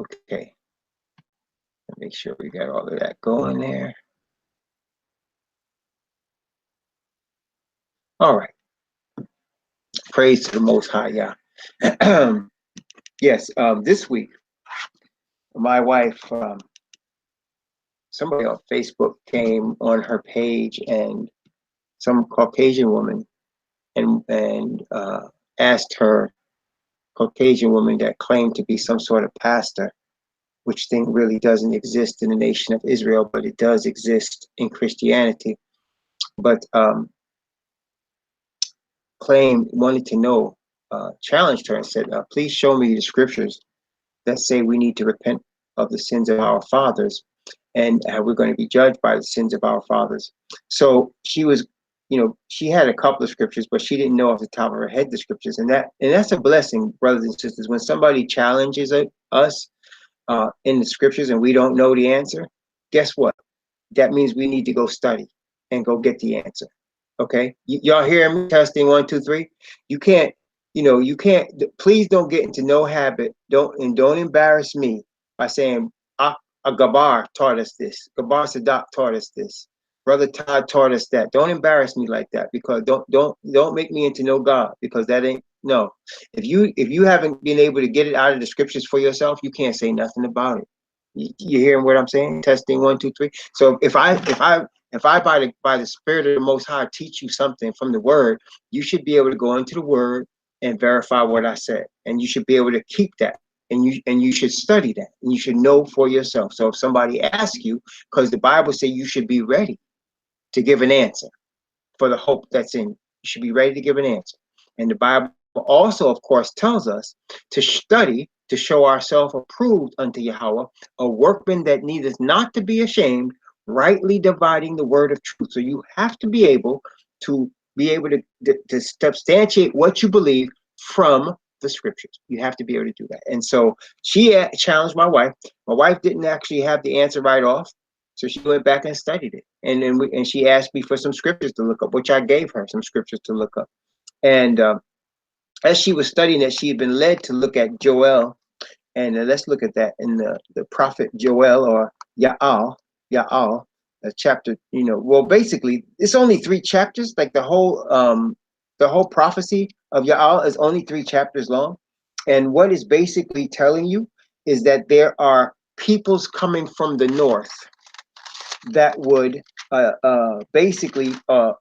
Okay, make sure we got all of that going there. All right. Praise to the Most High, yeah. Yes, this week, my wife, somebody on Facebook came on her page, and some Caucasian woman, and asked her, Caucasian woman that claimed to be some sort of pastor, which thing really doesn't exist in the nation of Israel, but it does exist in Christianity. But wanted to know, challenged her and said, please show me the scriptures that say we need to repent of the sins of our fathers, and we're going to be judged by the sins of our fathers. So she was, she had a couple of scriptures, but she didn't know off the top of her head the scriptures, and that's a blessing, brothers and sisters. When somebody challenges us in the scriptures and we don't know the answer, guess what? That means we need to go study and go get the answer. Okay, y'all hear me? Testing 1, 2, 3. You can't, you can't. Please don't get into no habit. Don't embarrass me by saying a Gabar taught us this. Gabar Sadat taught us this. Brother Todd taught us that. Don't embarrass me like that, because don't make me into no God, because that ain't no. If you haven't been able to get it out of the scriptures for yourself, you can't say nothing about it. You hearing what I'm saying? Testing 1, 2, 3. So if I by the Spirit of the Most High teach you something from the Word, you should be able to go into the Word and verify what I said, and you should be able to keep that, and you should study that, and you should know for yourself. So if somebody asks you, because the Bible says you should be ready to give an answer for the hope that's in you. You should be ready to give an answer, and the Bible also, of course, tells us to study to show ourselves approved unto Yahweh, a workman that needeth not to be ashamed, rightly dividing the word of truth. So you have to be able to substantiate what you believe from the scriptures. You have to be able to do that. And so she challenged my wife. My wife didn't actually have the answer right off, so she went back and studied it. And then she asked me for some scriptures to look up, which I gave her some scriptures to look up. And as she was studying it, she had been led to look at Joel. And let's look at that in the prophet Joel, or Ya'al, chapter. Well, basically, it's only 3 chapters. Like the whole prophecy of Ya'al is only 3 chapters long. And what is basically telling you is that there are peoples coming from the north that would basically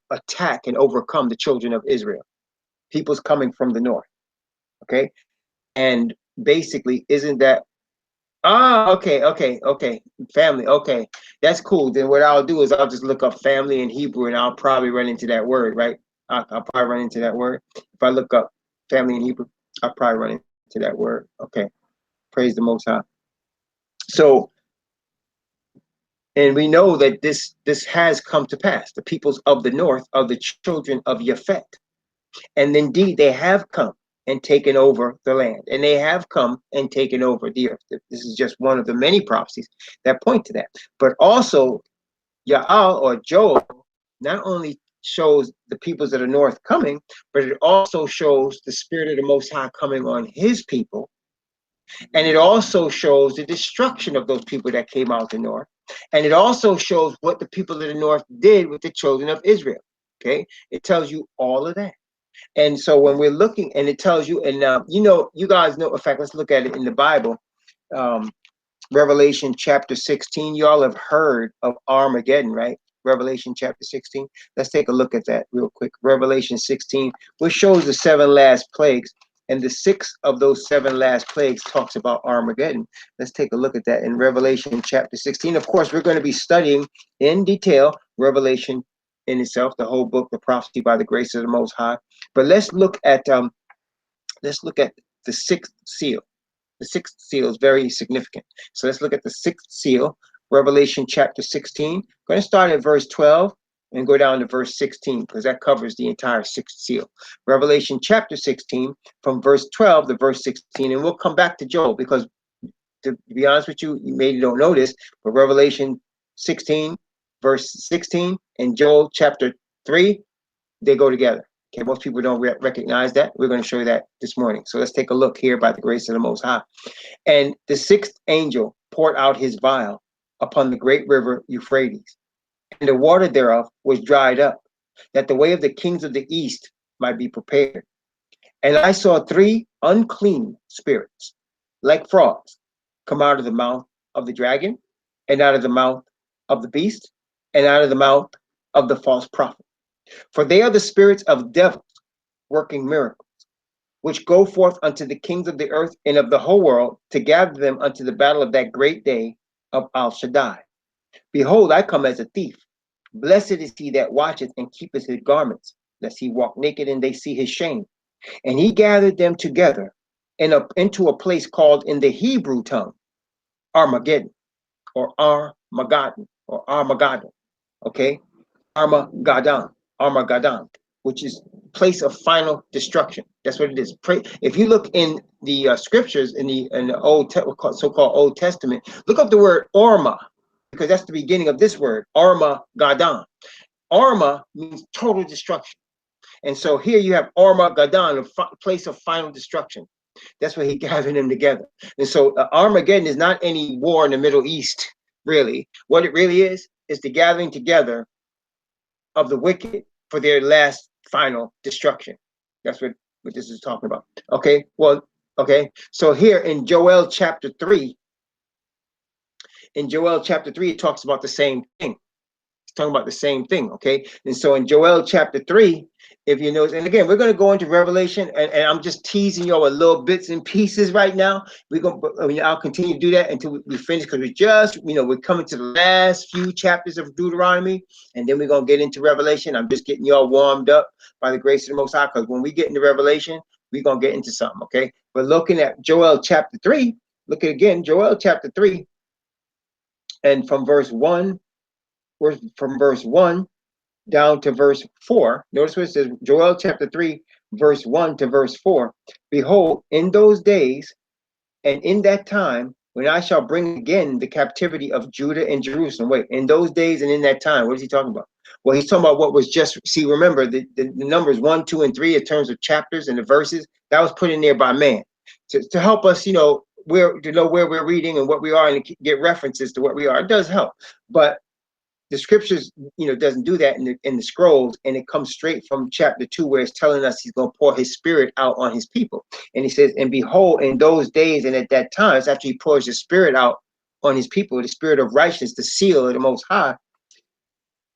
attack and overcome the children of Israel. Peoples coming from the north. Okay, and basically, isn't that okay, family, okay, that's cool. Then what I'll do is I'll just look up family in Hebrew, and I'll probably run into that word, right? I'll probably run into that word. If I look up family in Hebrew, I'll probably run into that word. Okay, praise the Most High. So, and we know that this has come to pass. The peoples of the north are the children of Japhet, and indeed they have come and taken over the land, and they have come and taken over the earth. This is just one of the many prophecies that point to that. But also, Ya'al, or Joel, not only shows the peoples of the north coming, but it also shows the Spirit of the Most High coming on his people. And it also shows the destruction of those people that came out the north. And it also shows what the people of the north did with the children of Israel. Okay, it tells you all of that. And so when we're looking, and it tells you, and you guys know, in fact, let's look at it in the Bible. Revelation chapter 16, y'all have heard of Armageddon, right? Revelation chapter 16. Let's take a look at that real quick. Revelation 16, which shows the 7 last plagues, and the 6th of those 7 last plagues talks about Armageddon. Let's take a look at that in Revelation chapter 16. Of course, we're going to be studying in detail Revelation in itself, the whole book, the prophecy by the grace of the Most High. But let's look at the 6th seal. The 6th seal is very significant. So let's look at the 6th seal, Revelation chapter 16. I'm going to start at verse 12 and go down to verse 16, because that covers the entire 6th seal. Revelation chapter 16, from verse 12 to verse 16, and we'll come back to Joel, because to be honest with you, you maybe don't know this, but Revelation 16, verse 16, and Joel chapter 3, they go together. Okay, most people don't recognize that. We're going to show you that this morning. So let's take a look here by the grace of the Most High. And the sixth angel poured out his vial upon the great river Euphrates, and the water thereof was dried up, that the way of the kings of the east might be prepared. And I saw three unclean spirits, like frogs, come out of the mouth of the dragon, and out of the mouth of the beast, and out of the mouth of the false prophet. For they are the spirits of devils working miracles, which go forth unto the kings of the earth and of the whole world to gather them unto the battle of that great day of Al Shaddai. Behold, I come as a thief. Blessed is he that watcheth and keepeth his garments, lest he walk naked and they see his shame. And he gathered them together into a place called in the Hebrew tongue Armageddon, or Armageddon, or Armageddon. Okay, Armageddon, which is place of final destruction. That's what it is. If you look in the scriptures in the old so-called Old Testament, look up the word Orma, because that's the beginning of this word, Armageddon. Arma means total destruction. And so here you have Armageddon, a place of final destruction. That's where he gathered them together. And so Armageddon is not any war in the Middle East, really. What it really is the gathering together of the wicked for their last final destruction. That's what this is talking about. Okay, well, okay. So here in Joel chapter 3, it talks about the same thing. It's talking about the same thing, okay? And so in Joel chapter 3, if you notice, and again, we're going to go into Revelation, and I'm just teasing you a little bits and pieces right now. I'll continue to do that until we finish, because we're coming to the last few chapters of Deuteronomy, and then we're going to get into Revelation. I'm just getting y'all warmed up by the grace of the Most High, because when we get into Revelation, we're going to get into something, okay? But looking at Joel chapter 3, look at again, Joel chapter 3, and from verse 1 down to verse 4. Notice what it says, Joel chapter 3, verse 1 to verse 4. Behold, in those days and in that time, when I shall bring again the captivity of Judah and Jerusalem. Wait, in those days and in that time, what is he talking about? Well, he's talking about what was just, see, remember the numbers 1, 2, and 3 in terms of chapters and the verses, that was put in there by man to help us, where we're reading and what we are, and get references to what we are. It does help. But the scriptures, doesn't do that in the scrolls, and it comes straight from chapter 2, where it's telling us he's going to pour his spirit out on his people. And he says, and behold, in those days and at that time, it's after he pours his spirit out on his people, the spirit of righteousness, the seal of the Most High.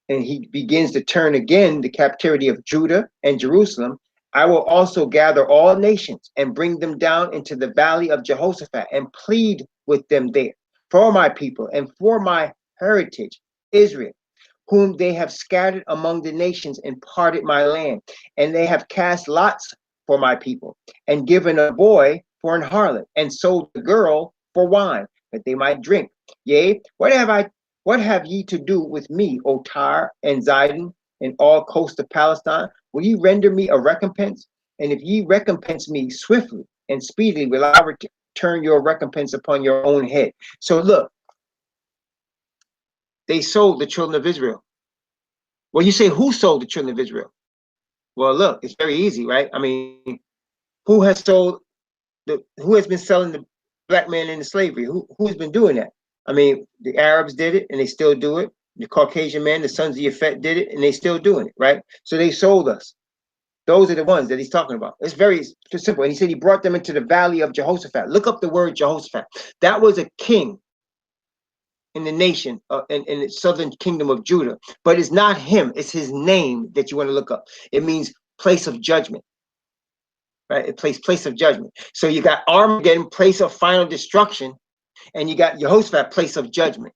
And he begins to turn again the captivity of Judah and Jerusalem. I will also gather all nations and bring them down into the valley of Jehoshaphat and plead with them there for my people and for my heritage, Israel, whom they have scattered among the nations and parted my land. And they have cast lots for my people and given a boy for an harlot and sold a girl for wine, that they might drink. Yea, what have ye to do with me, O Tyre and Zidon, and all coast of Palestine? Will ye render me a recompense? And if ye recompense me swiftly and speedily, will I return your recompense upon your own head. So look, they sold the children of Israel. Well, you say, who sold the children of Israel? Well, look, it's very easy, right? I mean, who has been selling the black man into slavery? Who has been doing that? I mean, the Arabs did it and they still do it. The Caucasian man, the sons of Yafet, did it and they still doing it, right? So they sold us. Those are the ones that he's talking about. It's very simple. And he said he brought them into the valley of Jehoshaphat. Look up the word Jehoshaphat. That was a king in the nation, in the southern kingdom of Judah. But it's not him. It's his name that you want to look up. It means place of judgment, right? It place of judgment. So you got Armageddon, place of final destruction, and you got Jehoshaphat, place of judgment.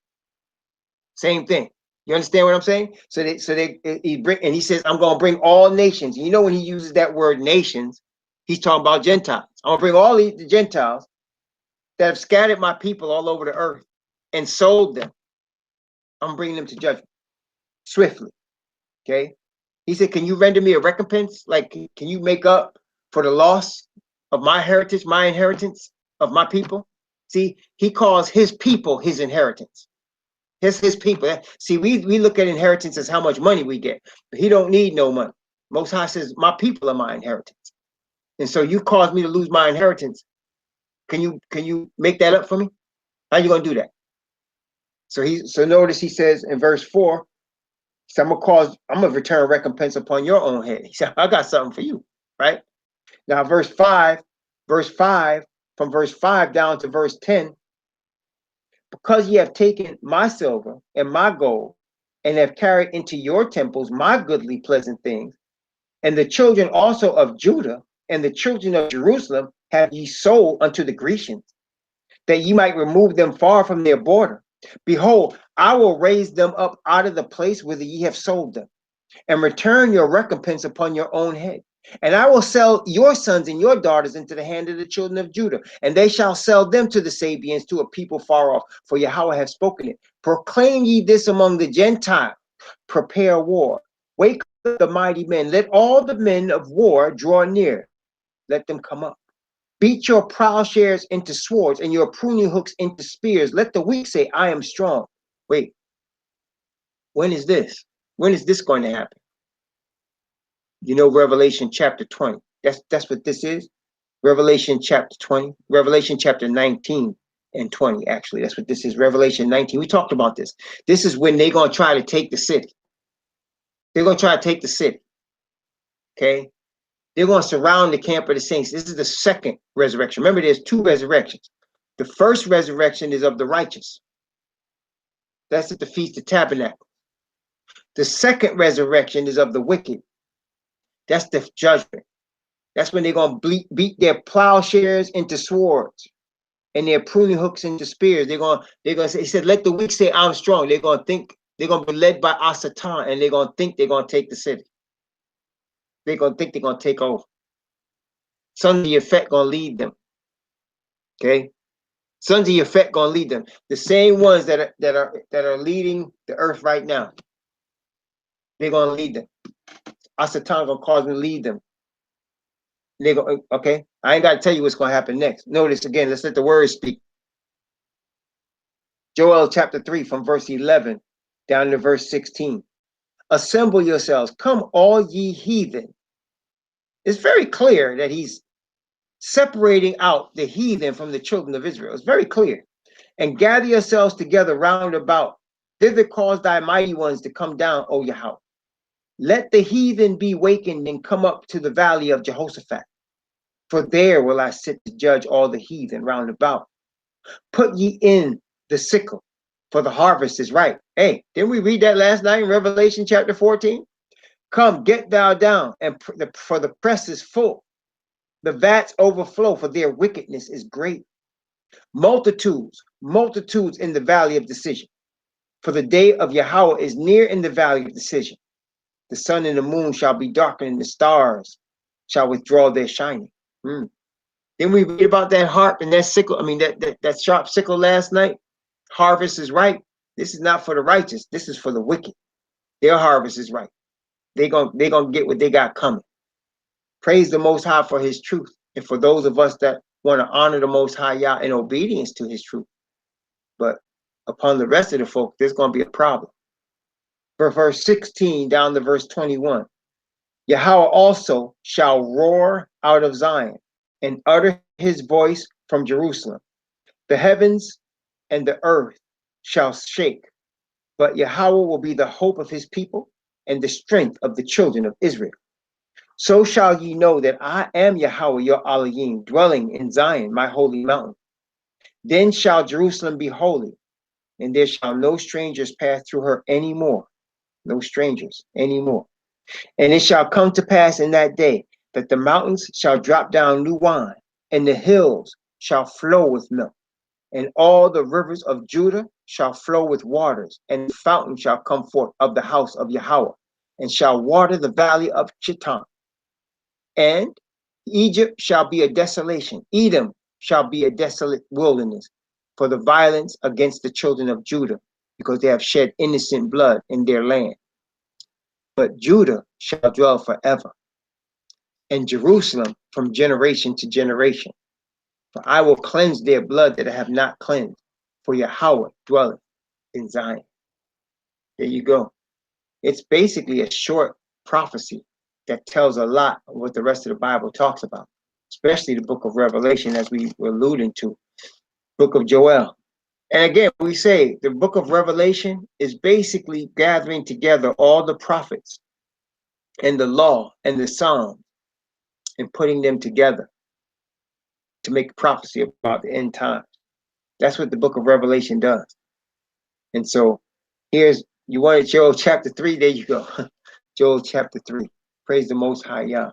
Same thing. You understand what I'm saying? He says, I'm going to bring all nations. And when he uses that word nations, he's talking about Gentiles. I'm going to bring all the Gentiles that have scattered my people all over the earth and sold them. I'm bringing them to judgment swiftly. Okay. He said, can you render me a recompense? Like, can you make up for the loss of my heritage, my inheritance of my people? See, he calls his people his inheritance. His people. See, we look at inheritance as how much money we get, but he don't need no money. Most High says, my people are my inheritance. And so you caused me to lose my inheritance. Can you make that up for me? How you gonna do that? So notice he says in verse 4, so I'm gonna return recompense upon your own head. He said, I got something for you, right? Now verse 5, from verse 5 down to verse 10, because ye have taken my silver and my gold, and have carried into your temples my goodly pleasant things, and the children also of Judah and the children of Jerusalem have ye sold unto the Grecians, that ye might remove them far from their border. Behold, I will raise them up out of the place whither ye have sold them, and return your recompense upon your own head. And I will sell your sons and your daughters into the hand of the children of Judah, and they shall sell them to the Sabians, to a people far off. For Yahweh hath spoken it. Proclaim ye this among the Gentiles, prepare war. Wake up the mighty men. Let all the men of war draw near. Let them come up. Beat your plowshares into swords and your pruning hooks into spears. Let the weak say, I am strong. Wait, when is this? When is this going to happen? You know, Revelation chapter 20. That's what this is. Revelation chapter 20, Revelation chapter 19 and 20, actually. That's what this is. Revelation 19. We talked about this. This is when they're going to try to take the city. They're going to try to take the city. Okay? They're going to surround the camp of the saints. This is the second resurrection. Remember, there's two resurrections. The first resurrection is of the righteous. That's at the Feast of Tabernacles. The second resurrection is of the wicked. That's the judgment. That's when they're going to beat their plowshares into swords and their pruning hooks into spears. They're going to say, he said, let the weak say, I'm strong. They're going to think, they're going to be led by Asatan, and they're going to think they're going to take the city. They're going to think they're going to take over. Sons of Yafet going to lead them. Okay? Sons of Yafet going to lead them. The same ones that are leading the earth right now. They're going to lead them. Asatan going to cause them to lead them. They go, okay, I ain't got to tell you what's going to happen next. Notice again, let's let the word speak. Joel chapter 3 from verse 11 down to verse 16. Assemble yourselves, come all ye heathen. It's very clear that he's separating out the heathen from the children of Israel. It's very clear. And gather yourselves together round about. Thither cause thy mighty ones to come down, O Yahweh. Let the heathen be wakened and come up to the valley of Jehoshaphat. For there will I sit to judge all the heathen round about. Put ye in the sickle, for the harvest is ripe. Hey, didn't we read that last night in Revelation chapter 14? Come, get thou down, and for the press is full. The vats overflow, for their wickedness is great. Multitudes in the valley of decision. For the day of Yahweh is near in the valley of decision. The sun and the moon shall be darkened, and the stars shall withdraw their shining. Then we read about that harp and that sickle. I mean, that sharp sickle last night. Harvest is ripe. This is not for the righteous. This is for the wicked. Their harvest is ripe. They're gonna get what they got coming. Praise the Most High for his truth. And for those of us that want to honor the Most High Yah in obedience to his truth. But upon the rest of the folk, there's going to be a problem. For verse 16 down to verse 21. Yahweh also shall roar out of Zion and utter his voice from Jerusalem. The heavens and the earth shall shake, but Yahweh will be the hope of his people and the strength of the children of Israel. So shall ye know that I am Yahweh your Elohim, dwelling in Zion, my holy mountain. Then shall Jerusalem be holy, and there shall no strangers pass through her any more. No strangers anymore. And it shall come to pass in that day that the mountains shall drop down new wine, and the hills shall flow with milk, and all the rivers of Judah shall flow with waters, and the fountain shall come forth of the house of Yahweh, and shall water the valley of Chittim. And Egypt shall be a desolation. Edom shall be a desolate wilderness for the violence against the children of Judah, because they have shed innocent blood in their land. But Judah shall dwell forever, and Jerusalem from generation to generation. For I will cleanse their blood that I have not cleansed, for Yahweh dwelleth in Zion. There you go. It's basically a short prophecy that tells a lot of what the rest of the Bible talks about, especially the book of Revelation, as we were alluding to, book of Joel. And again, we say the book of Revelation is basically gathering together all the prophets and the law and the Psalms and putting them together to make prophecy about the end time. That's what the book of Revelation does. And so here's, you wanted Joel chapter 3, there you go. Joel chapter 3. Praise the Most High Yah.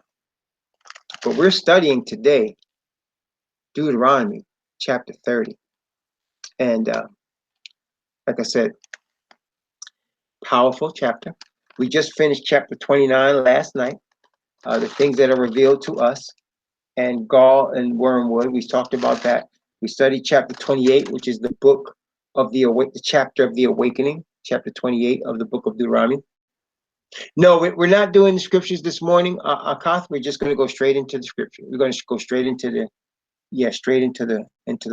But we're studying today Deuteronomy chapter 30. And like I said, powerful chapter. We just finished chapter 29 last night. The things that are revealed to us, and gall and wormwood. We talked about that. We studied chapter 28, which is the book of the chapter of the awakening, chapter 28 of the book of Deuteronomy. No, we're not doing the scriptures this morning, Akath. We're just going to go straight into the scripture. We're going to go straight into the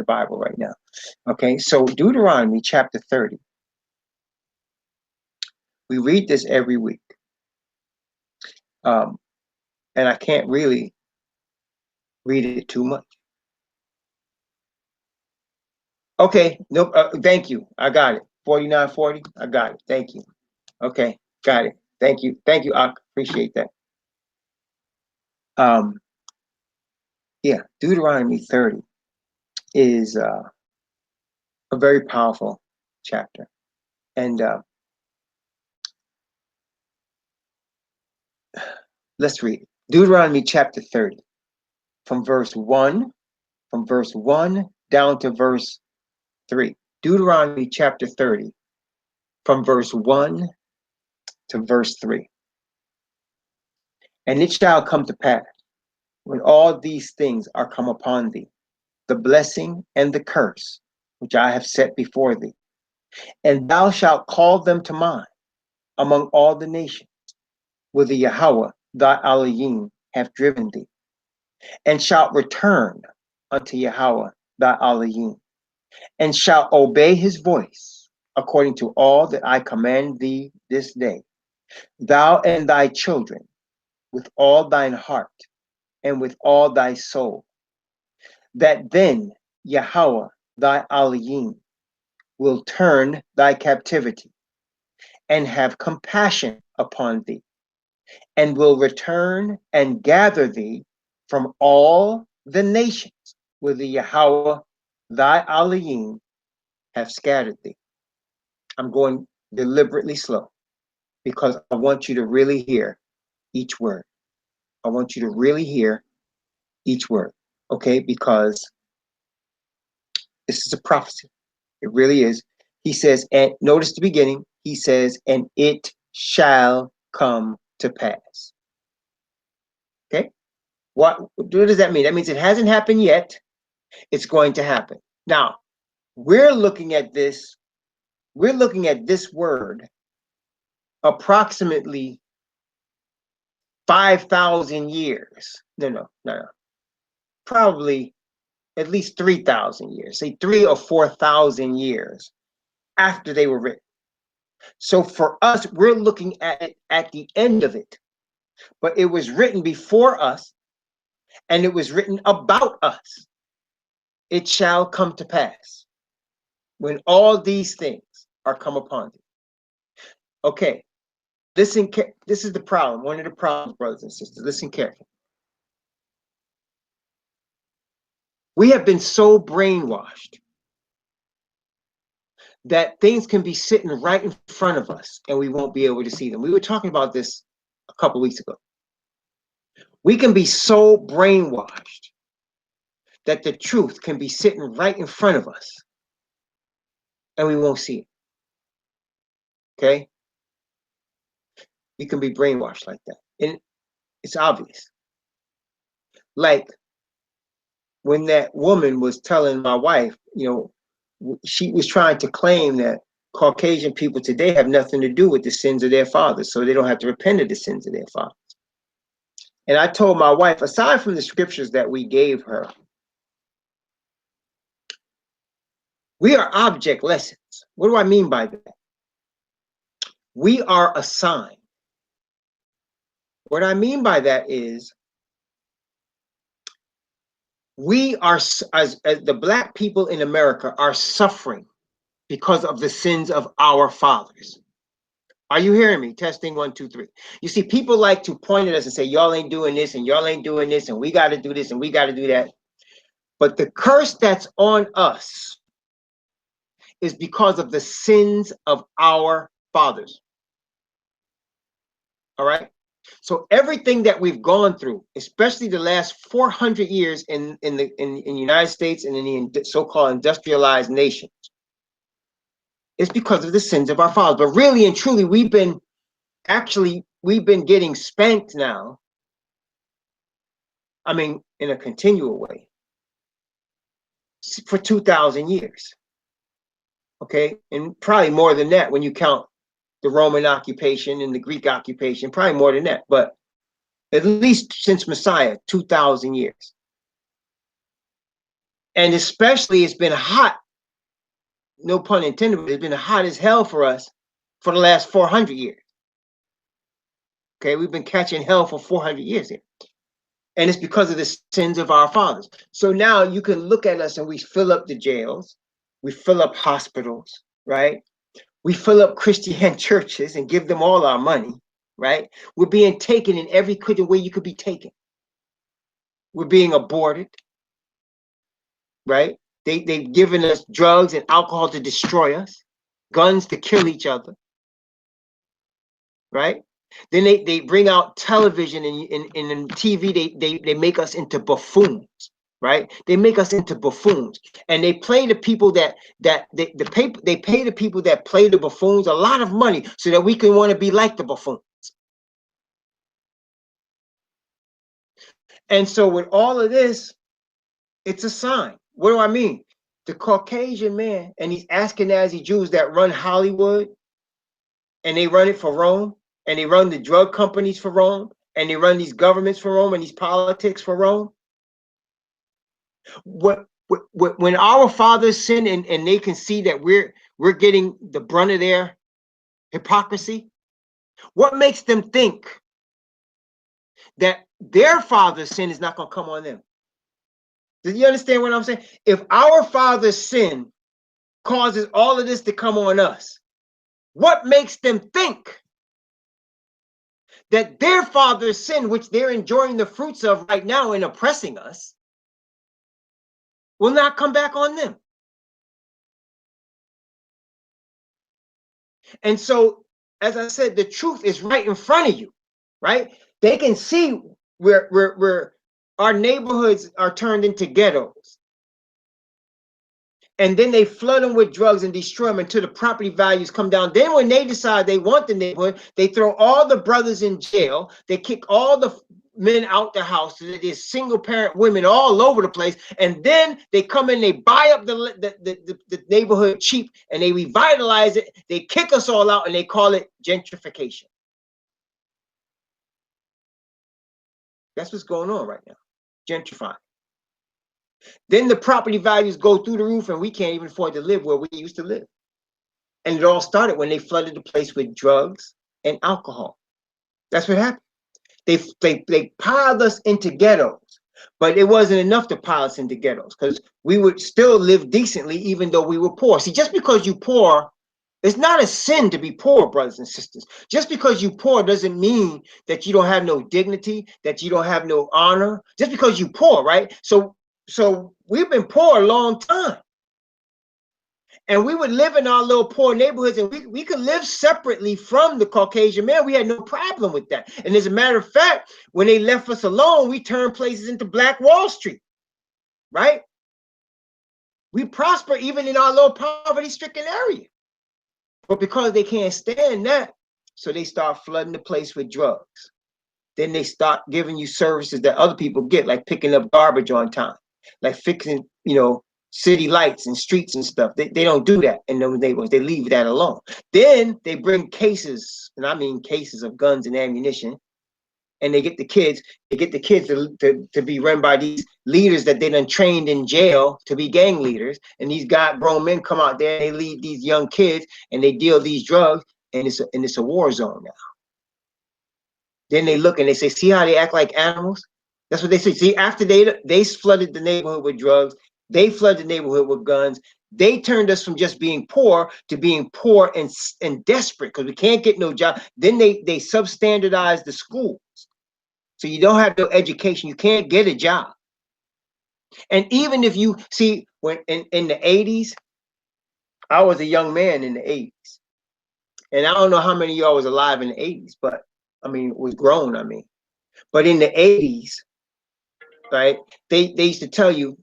Bible right now. Okay, so Deuteronomy chapter 30. We read this every week. And I can't really read it too much. Okay, no, thank you. I got it. 4940. I got it. Thank you. Okay, got it. Thank you. Thank you, I appreciate that. Yeah, Deuteronomy 30 is a very powerful chapter. And let's read it. Deuteronomy chapter 30, from verse 1 down to verse 3. Deuteronomy chapter 30, from verse 1 to verse 3. And it shall come to pass, when all these things are come upon thee, the blessing and the curse which I have set before thee, and thou shalt call them to mind among all the nations, whither Yahweh thy Elohim hath driven thee, and shalt return unto Yahweh thy Elohim, and shalt obey his voice, according to all that I command thee this day, thou and thy children, with all thine heart and with all thy soul, that then Yahweh thy Elohim will turn thy captivity and have compassion upon thee, and will return and gather thee from all the nations whither Yahweh thy Elohim have scattered thee. I'm going deliberately slow because I want you to really hear each word. I want you to really hear each word, okay? Because this is a prophecy. It really is. He says, and notice the beginning, he says, and it shall come to pass. Okay? What does that mean? That means it hasn't happened yet. It's going to happen. Now, we're looking at this word approximately 5,000 years. No. Probably at least 3,000 years, say 3,000 or 4,000 years after they were written. So for us, we're looking at it at the end of it, but it was written before us and it was written about us. It shall come to pass when all these things are come upon thee. Okay, listen, this is the problem, one of the problems, brothers and sisters. Listen carefully. We have been so brainwashed that things can be sitting right in front of us and we won't be able to see them. We were talking about this a couple weeks ago. We can be so brainwashed that the truth can be sitting right in front of us and we won't see it. Okay? We can be brainwashed like that. And it's obvious. Like when that woman was telling my wife, she was trying to claim that Caucasian people today have nothing to do with the sins of their fathers, so they don't have to repent of the sins of their fathers. And I told my wife, aside from the scriptures that we gave her, we are object lessons. What do I mean by that? We are assigned. What I mean by that is we are, as the black people in America, are suffering because of the sins of our fathers. Are you hearing me? Testing 1, 2, 3. You see, people like to point at us and say, y'all ain't doing this and y'all ain't doing this and we got to do this and we got to do that. But the curse that's on us is because of the sins of our fathers. All right? So everything that we've gone through, especially the last 400 years in the United States and in the so-called industrialized nations, it's because of the sins of our fathers. But really and truly, we've been getting spanked now. I mean, in a continual way for 2,000 years. Okay, and probably more than that when you count the Roman occupation and the Greek occupation, probably more than that, but at least since Messiah, 2,000 years. And especially it's been hot, no pun intended, but it's been hot as hell for us for the last 400 years. Okay, we've been catching hell for 400 years here. And it's because of the sins of our fathers. So now you can look at us and we fill up the jails, we fill up hospitals, right? We fill up Christian churches and give them all our money, right? We're being taken in every way you could be taken. We're being aborted, right? They've given us drugs and alcohol to destroy us, guns to kill each other, right? Then they bring out television and TV, they make us into buffoons, right? They make us into buffoons, and they play the people they pay the people that play the buffoons a lot of money so that we can want to be like the buffoons. And so with all of this, it's a sign. What do I mean? The Caucasian man and these Ashkenazi Jews that run Hollywood, and they run it for Rome, and they run the drug companies for Rome, and they run these governments for Rome and these politics for Rome. When our fathers sin and they can see that we're getting the brunt of their hypocrisy, what makes them think that their father's sin is not going to come on them? Do you understand what I'm saying? If our father's sin causes all of this to come on us, what makes them think that their father's sin, which they're enjoying the fruits of right now and oppressing us, will not come back on them? And so, as I said, the truth is right in front of you, right? They can see where our neighborhoods are turned into ghettos. And then they flood them with drugs and destroy them until the property values come down. Then when they decide they want the neighborhood, they throw all the brothers in jail. They kick all the men out the house. There's single parent women all over the place. And then they come in, they buy up the neighborhood cheap, and they revitalize it. They kick us all out, and they call it gentrification. That's what's going on right now, gentrifying. Then the property values go through the roof, and we can't even afford to live where we used to live. And it all started when they flooded the place with drugs and alcohol. That's what happened. They piled us into ghettos, but it wasn't enough to pile us into ghettos, because we would still live decently even though we were poor. See, just because you're poor, it's not a sin to be poor, brothers and sisters. Just because you're poor doesn't mean that you don't have no dignity, that you don't have no honor. Just because you're poor, right? So we've been poor a long time. And we would live in our little poor neighborhoods, and we could live separately from the Caucasian man. We had no problem with that. And as a matter of fact, when they left us alone, we turned places into Black Wall Street, right? We prosper even in our little poverty-stricken area. But because they can't stand that, so they start flooding the place with drugs. Then they start giving you services that other people get, like picking up garbage on time, like fixing, city lights and streets and stuff. They don't do that in those neighborhoods. They leave that alone. Then they bring cases, and I mean cases of guns and ammunition, and they get the kids to be run by these leaders that they done trained in jail to be gang leaders. And these grown men come out there and they lead these young kids and they deal these drugs, and it's a war zone now. Then they look and they say, see how they act like animals? That's what they say. See, after they flooded the neighborhood with drugs, they flooded the neighborhood with guns. They turned us from just being poor to being poor and desperate because we can't get no job. Then they substandardized the schools. So you don't have no education. You can't get a job. And even if you see, when in the 80s, I was a young man in the 80s. And I don't know how many of y'all was alive in the 80s, but I mean, was grown, I mean. But in the 80s, right, they used to tell you,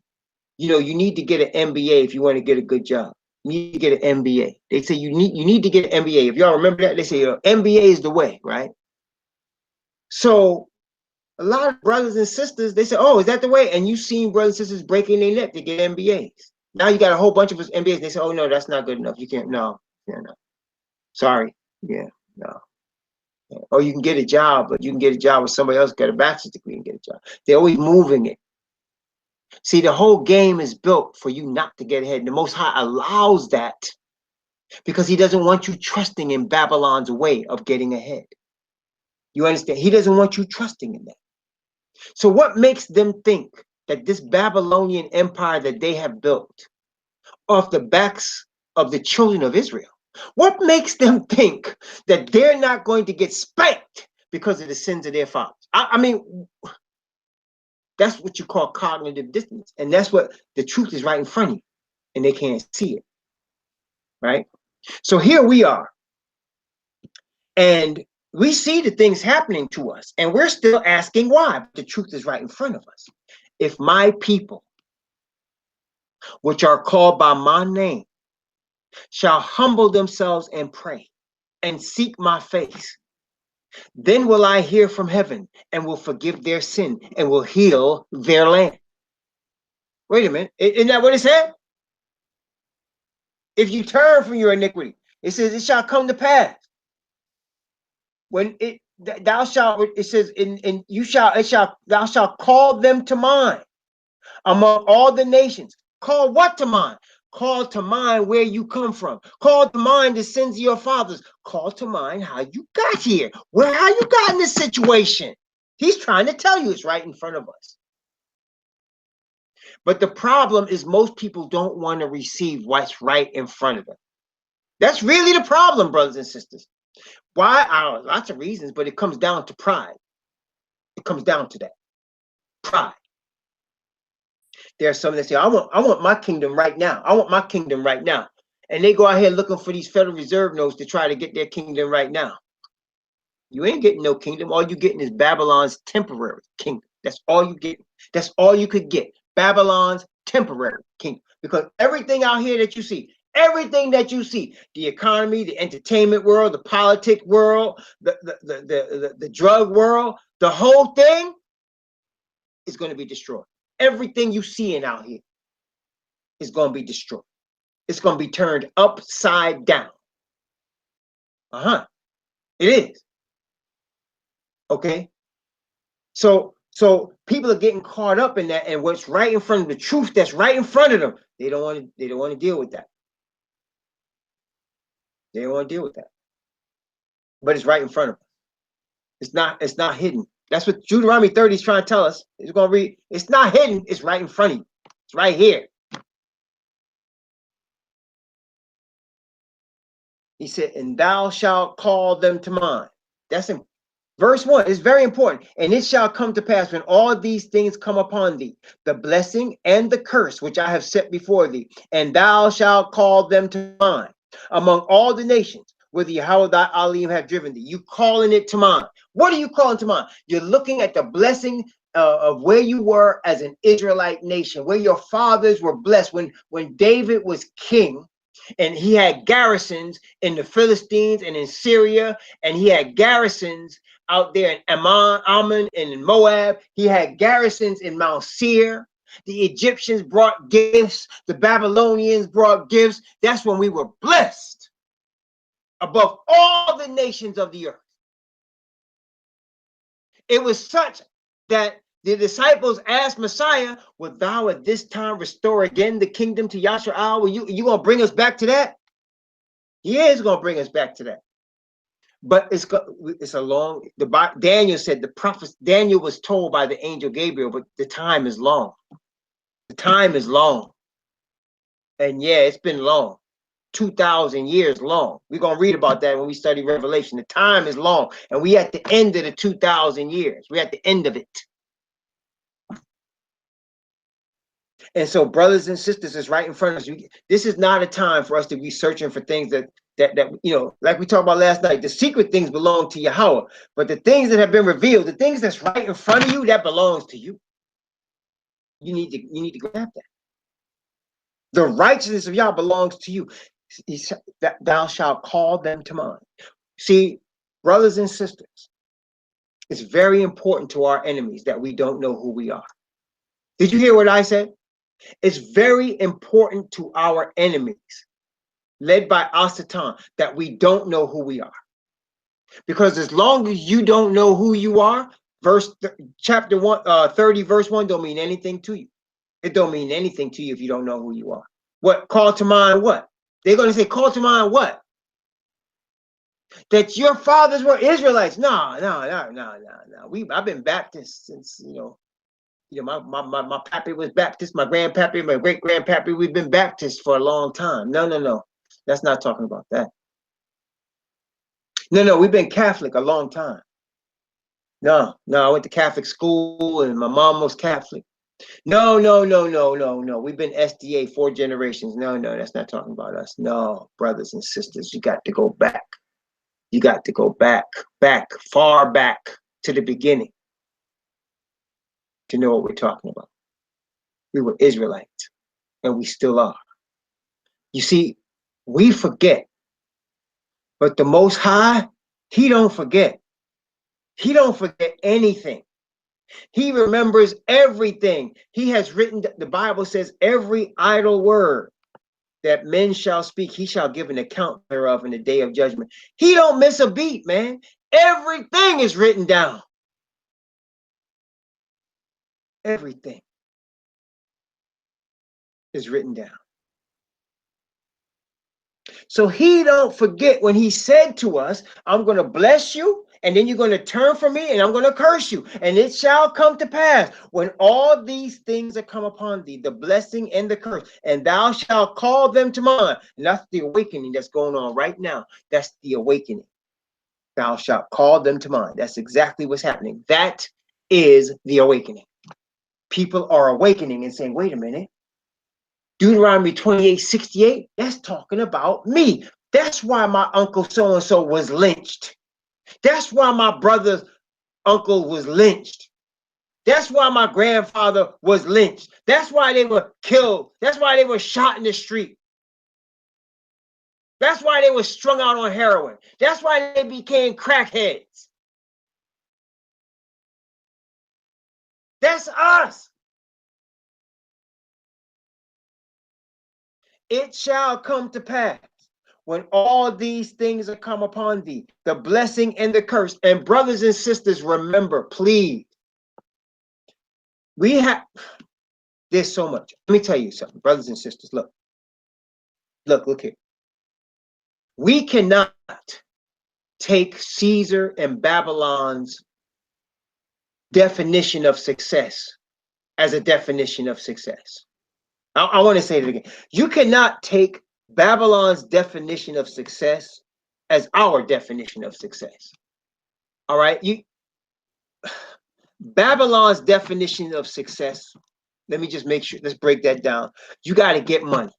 you know, you need to get an MBA if you want to get a good job. You need to get an MBA. They say you need to get an MBA. If y'all remember that, they say MBA is the way, right? So a lot of brothers and sisters, they say, oh, is that the way? And you've seen brothers and sisters breaking their neck to get MBAs. Now you got a whole bunch of us MBAs. They say, oh no, that's not good enough. You can't, no, yeah, no. Sorry, yeah, no. Yeah. Or you can get a job, but you can get a job with somebody else got a bachelor's degree and get a job. They're always moving it. See, the whole game is built for you not to get ahead. And the Most High allows that because he doesn't want you trusting in Babylon's way of getting ahead. You understand? He doesn't want you trusting in that. So what makes them think that this Babylonian empire that they have built off the backs of the children of Israel, what makes them think that they're not going to get spanked because of the sins of their fathers? I mean, that's what you call cognitive dissonance. And that's what the truth is right in front of you, and they can't see it, right? So here we are, and we see the things happening to us, and we're still asking why. But the truth is right in front of us. If my people, which are called by my name, shall humble themselves and pray and seek my face, then will I hear from heaven and will forgive their sin and will heal their land. Wait a minute. Isn't that what it said? If you turn from your iniquity, it says it shall come to pass. When thou shalt, it says, thou shalt call them to mind among all the nations. Call what to mind? Call to mind where you come from. Call to mind the sins of your fathers. Call to mind how you got here. How you got in this situation. He's trying to tell you it's right in front of us. But the problem is most people don't want to receive what's right in front of them. That's really the problem, brothers and sisters. Why? Lots of reasons, but it comes down to pride. It comes down to that. Pride. There are some that say, I want my kingdom right now. I want my kingdom right now. And they go out here looking for these Federal Reserve notes to try to get their kingdom right now. You ain't getting no kingdom. All you getting is Babylon's temporary kingdom. That's all you get. That's all you could get. Babylon's temporary kingdom. Because everything out here that you see, the economy, the entertainment world, the politic world, the drug world, the whole thing is going to be destroyed. Everything you see in out here is going to be destroyed. It's going to be turned upside down. It is. Okay. So people are getting caught up in that, and what's right in front of the truth that's right in front of them, they don't want to deal with that. They don't want to deal with that. But it's right in front of them. It's not hidden. That's what Deuteronomy 30 is trying to tell us. It's going to read, it's not hidden, it's right in front of you. It's right here. He said, and thou shalt call them to mind. That's in verse 1. It's very important. And it shall come to pass when all these things come upon thee, the blessing and the curse which I have set before thee, and thou shalt call them to mind among all the nations, whither Yahweh thy Elohim have driven thee. You calling it to mind. What are you calling to mind? You're looking at the blessing of where you were as an Israelite nation, where your fathers were blessed when David was king, and he had garrisons in the Philistines and in Syria, and he had garrisons out there in Ammon and in Moab. He had garrisons in Mount Seir. The Egyptians brought gifts. The Babylonians brought gifts. That's when we were blessed above all the nations of the earth. It was such that the disciples asked Messiah, "Wilt thou at this time restore again the kingdom to Yashar'al? You going to bring us back to that?" He is going to bring us back to that. But it's a long. Daniel said the prophet Daniel was told by the angel Gabriel, but the time is long. The time is long, and yeah, it's been long. 2,000 years long. We're going to read about that when we study Revelation. The time is long, and we at the end of the 2,000 years. We're at the end of it. And so, brothers and sisters, it's right in front of us. This is not a time for us to be searching for things that like we talked about last night. The secret things belong to Yahweh, but the things that have been revealed, the things that's right in front of you, that belongs to you. You need to grab that. The righteousness of Yah belongs to you. Thou shalt call them to mind. See, brothers and sisters, it's very important to our enemies that we don't know who we are. Did you hear what I said? It's very important to our enemies, led by Asatan, that we don't know who we are. Because as long as you don't know who you are, chapter 30, verse 1 don't mean anything to you. It don't mean anything to you if you don't know who you are. What? Call to mind what? They're going to say, call to mind what? That your fathers were Israelites. No. I've been Baptist since, my pappy was Baptist, my grandpappy, my great grandpappy, we've been Baptist for a long time. No. That's not talking about that. No, we've been Catholic a long time. No, I went to Catholic school and my mom was Catholic. No. We've been SDA 4 generations. No, that's not talking about us. No, brothers and sisters, you got to go back. You got to go back, far back to the beginning to know what we're talking about. We were Israelites, and we still are. You see, we forget, but the Most High, He don't forget. He don't forget anything. He remembers everything. He has written, the Bible says, every idle word that men shall speak, He shall give an account thereof in the day of judgment. He don't miss a beat, man. Everything is written down. Everything is written down. So He don't forget when He said to us, I'm going to bless you, and then you're going to turn from me, and I'm going to curse you. And it shall come to pass when all these things are come upon thee, the blessing and the curse, and thou shalt call them to mind. And that's the awakening that's going on right now. That's the awakening. Thou shalt call them to mind. That's exactly what's happening. That is the awakening. People are awakening and saying, wait a minute. Deuteronomy 28:68, that's talking about me. That's why my uncle so-and-so was lynched. That's why my brother's uncle was lynched. That's why my grandfather was lynched. That's why they were killed. That's why they were shot in the street. That's why they were strung out on heroin. That's why they became crackheads. That's us. It shall come to pass when all these things are come upon thee, the blessing and the curse. And brothers and sisters, remember, please, there's so much. Let me tell you something, brothers and sisters, look here. We cannot take Caesar and Babylon's definition of success as a definition of success. I want to say it again. You cannot take Babylon's definition of success as our definition of success. All right? Babylon's definition of success, let me just make sure, let's break that down. You got to get money.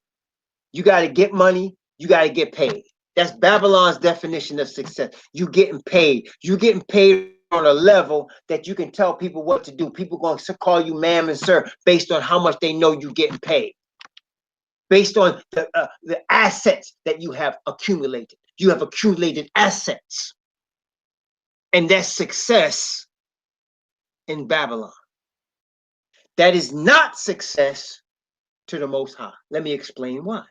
You got to get money. You got to get paid. That's Babylon's definition of success. You getting paid. You getting paid on a level that you can tell people what to do. People going to call you ma'am and sir based on how much they know you getting paid. Based on the assets that you have accumulated. You have accumulated assets. And that's success in Babylon. That is not success to the Most High. Let me explain why.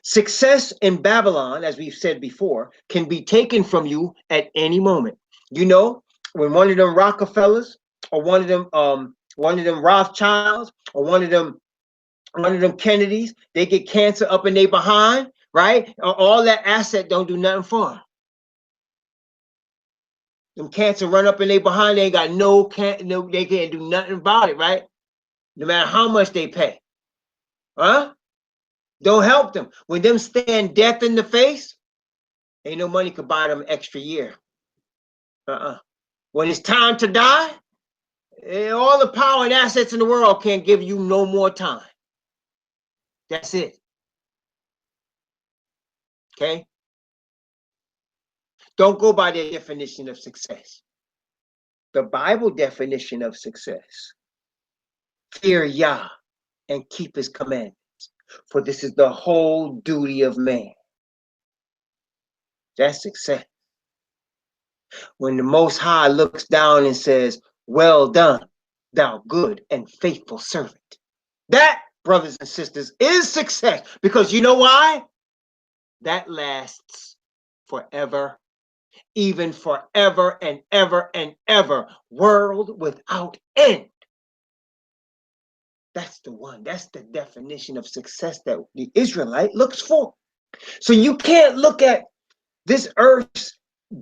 Success in Babylon, as we've said before, can be taken from you at any moment. You know, when one of them Rockefellers or one of them Rothschilds or one of them Kennedys, they get cancer up in their behind, right? All that asset don't do nothing for them. Them cancer run up in they behind, they ain't got no, they can't do nothing about it, right? No matter how much they pay. Huh? Don't help them. When them stand death in the face, ain't no money could buy them extra year. When it's time to die, all the power and assets in the world can't give you no more time. That's it. Okay? Don't go by their definition of success. The Bible definition of success: fear Yah and keep his commandments, for this is the whole duty of man. That's success. When the Most High looks down and says, well done, thou good and faithful servant. That, brothers and sisters, is success. Because you know why? That lasts forever, even forever and ever and ever, world without end. That's the one. That's the definition of success that the Israelite looks for. So you can't look at this earth's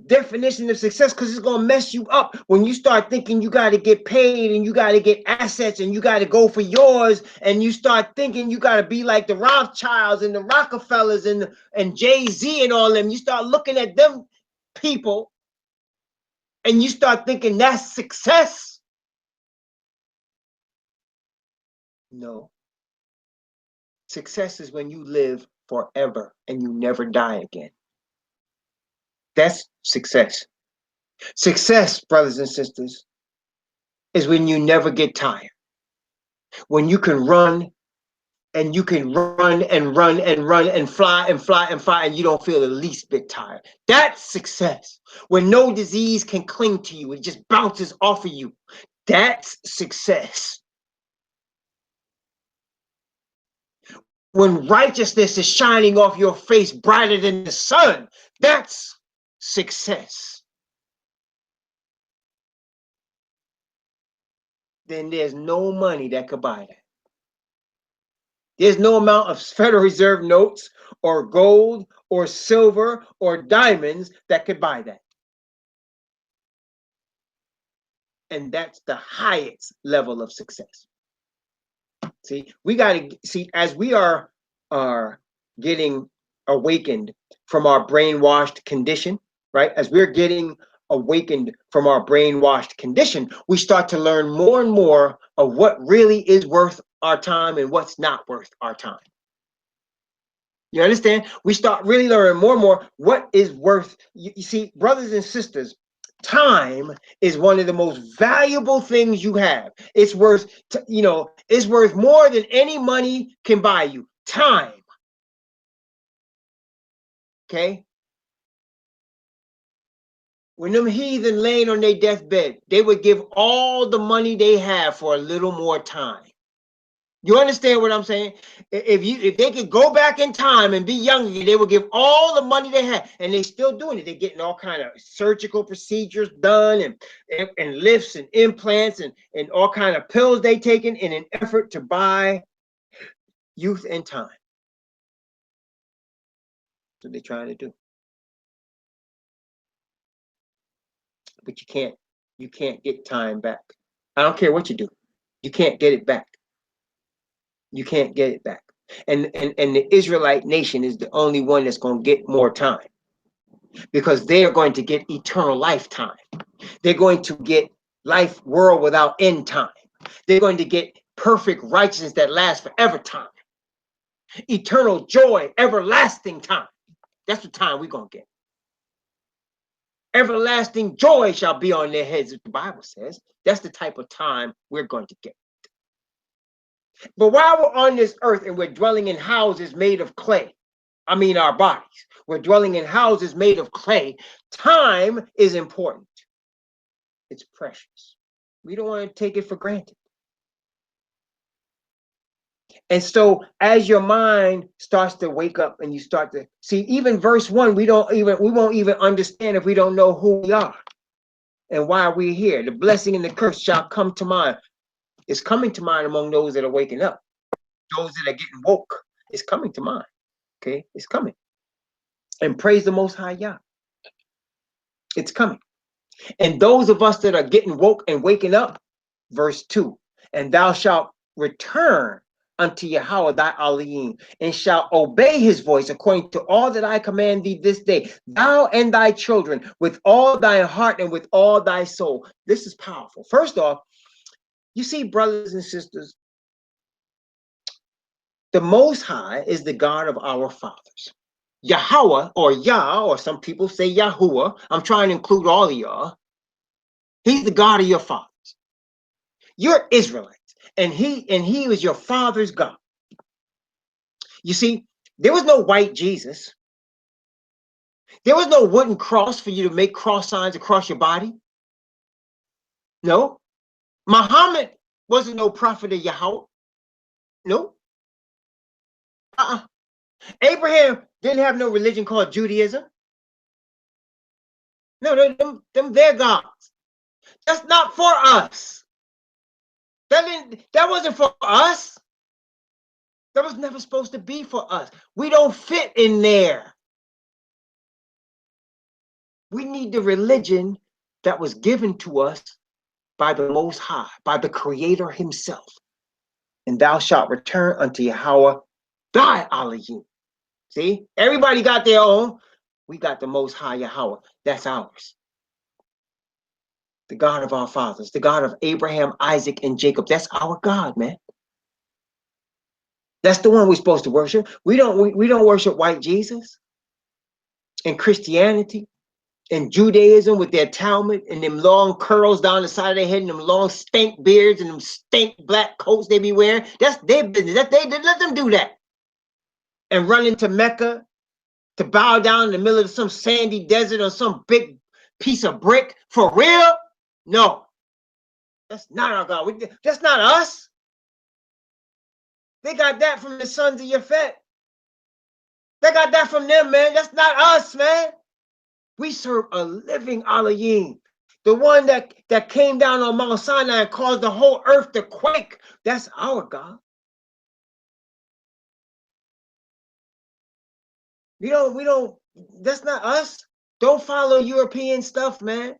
definition of success, because it's going to mess you up when you start thinking you got to get paid and you got to get assets and you got to go for yours, and you start thinking you got to be like the Rothschilds and the Rockefellers and Jay-Z and all them. You start looking at them people and you start thinking that's success. No. Success is when you live forever and you never die again. That's success. Success, brothers and sisters, is when you never get tired. When you can run and you can run and run and run and fly and fly and fly, and you don't feel the least bit tired. That's success. When no disease can cling to you, it just bounces off of you. That's success. When righteousness is shining off your face brighter than the sun, that's success. Then there's no money that could buy that. There's no amount of Federal Reserve notes or gold or silver or diamonds that could buy that. And that's the highest level of success. See, we got to see, as we are getting awakened from our brainwashed condition, right? As we're getting awakened from our brainwashed condition, we start to learn more and more of what really is worth our time and what's not worth our time. You understand? We start really learning more and more what is worth. You see, brothers and sisters, time is one of the most valuable things you have. It's worth, it's worth more than any money can buy you. Time. Okay? When them heathen laying on their deathbed, they would give all the money they have for a little more time. You understand what I'm saying? If they could go back in time and be younger, they would give all the money they had, and they still doing it. They're getting all kind of surgical procedures done and lifts and implants and all kind of pills they taking in an effort to buy youth and time. That's what they're trying to do. But you can't get time back. I don't care what you do. You can't get it back. You can't get it back. And the Israelite nation is the only one that's going to get more time, because they are going to get eternal lifetime. They're going to get life, world without end time. They're going to get perfect righteousness that lasts forever time. Eternal joy, everlasting time. That's the time we're going to get. Everlasting joy shall be on their heads, as the Bible says. That's the type of time we're going to get. But while we're on this earth and we're dwelling in houses made of clay, I mean our bodies, we're dwelling in houses made of clay, time is important. It's precious. We don't want to take it for granted. And so as your mind starts to wake up and you start to see, even verse 1, we won't even understand if we don't know who we are and why we're here. The blessing and the curse shall come to mind. It's coming to mind among those that are waking up. Those that are getting woke. It's coming to mind. Okay, it's coming. And praise the Most High Yah. It's coming. And those of us that are getting woke and waking up, verse 2, and thou shalt return unto Yahweh thy Elohim, and shalt obey his voice according to all that I command thee this day, thou and thy children, with all thy heart and with all thy soul. This is powerful. First off, you see, brothers and sisters, the Most High is the God of our fathers. Yahweh, or Yah, or some people say Yahuwah. I'm trying to include all of y'all. He's the God of your fathers. You're Israelites, and he was your father's God. You see, there was no white Jesus. There was no wooden cross for you to make cross signs across your body. No. Muhammad wasn't no prophet of Yahweh. No. Abraham didn't have no religion called Judaism. No, them their gods. That's not for us. That wasn't for us. That was never supposed to be for us. We don't fit in there. We need the religion that was given to us by the Most High, by the Creator himself. And thou shalt return unto Yahweh thy Elohim. See, everybody got their own. We got the Most High Yahweh. That's ours. The God of our fathers, the God of Abraham, Isaac, and Jacob. That's our God, man. That's the one we're supposed to worship. We don't worship white Jesus and Christianity and Judaism with their Talmud and them long curls down the side of their head and them long stank beards and them stank black coats they be wearing. That's their business. Let them do that. And run into Mecca to bow down in the middle of some sandy desert or some big piece of brick. For real? No. That's not our God. That's not us. They got that from the sons of Yafet. They got that from them, man. That's not us, man. We serve a living Elohim. The one that came down on Mount Sinai and caused the whole earth to quake. That's our God. We don't, that's not us. Don't follow European stuff, man.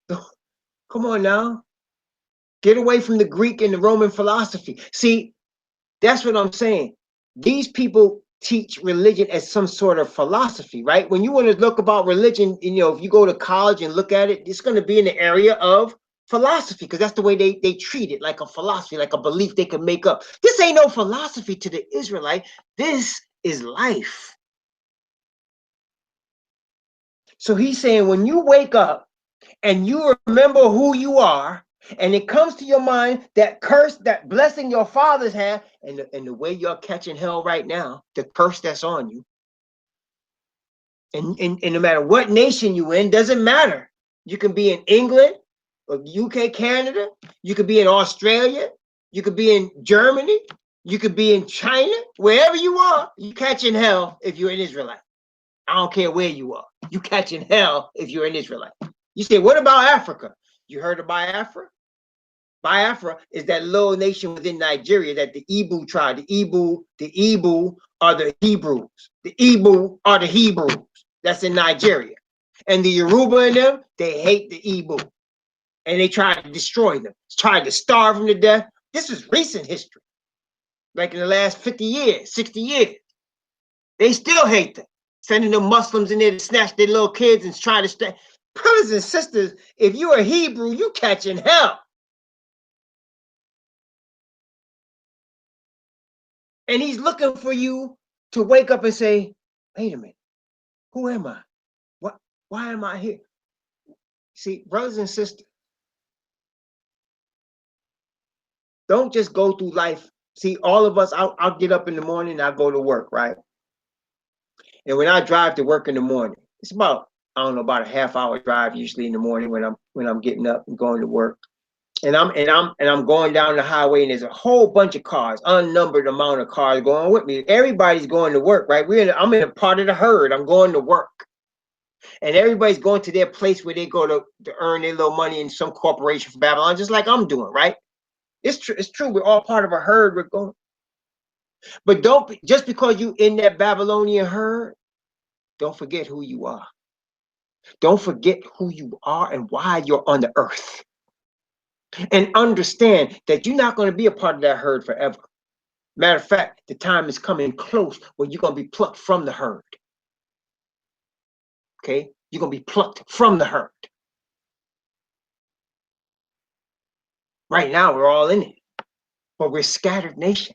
Come on now. Get away from the Greek and the Roman philosophy. See, that's what I'm saying. These people teach religion as some sort of philosophy, right? When you want to look about religion, if you go to college and look at it, it's going to be in the area of philosophy because that's the way they treat it, like a philosophy, like a belief they can make up. This ain't no philosophy to the Israelite. This is life. So he's saying when you wake up and you remember who you are, and it comes to your mind that curse, that blessing your fathers had, and the way you're catching hell right now, the curse that's on you. And no matter what nation you in, doesn't matter. You can be in England, or UK, Canada. You could be in Australia. You could be in Germany. You could be in China. Wherever you are, you catching hell if you're an Israelite. I don't care where you are. You catching hell if you're an Israelite. You say, what about Africa? You heard of Biafra? Biafra is that little nation within Nigeria that the Igbo tribe, the Igbo are the Hebrews. The Igbo are the Hebrews. That's in Nigeria. And the Yoruba and them, they hate the Igbo. And they tried to destroy them, tried to starve them to death. This is recent history. Like in the last 50 years, 60 years. They still hate them. Sending them Muslims in there to snatch their little kids and try to stay. Brothers and sisters, if you're a Hebrew, you catching hell. And he's looking for you to wake up and say, wait a minute, who am I? Why am I here? See, brothers and sisters, don't just go through life. See, all of us, I'll get up in the morning and I'll go to work, right? And when I drive to work in the morning, it's about, I don't know, about a half-hour drive usually in the morning when I'm getting up and going to work. And I'm going down the highway and there's a whole bunch of cars, unnumbered amount of cars going with me. Everybody's going to work, right? I'm in a part of the herd. I'm going to work. And everybody's going to their place where they go to earn their little money in some corporation for Babylon, just like I'm doing, right? It's true. We're all part of a herd. We're going. But don't, just because you in that Babylonian herd, don't forget who you are. Don't forget who you are and why you're on the earth. And understand that you're not going to be a part of that herd forever. Matter of fact, the time is coming close when you're going to be plucked from the herd. Okay? You're going to be plucked from the herd. Right now, we're all in it, but we're scattered nation.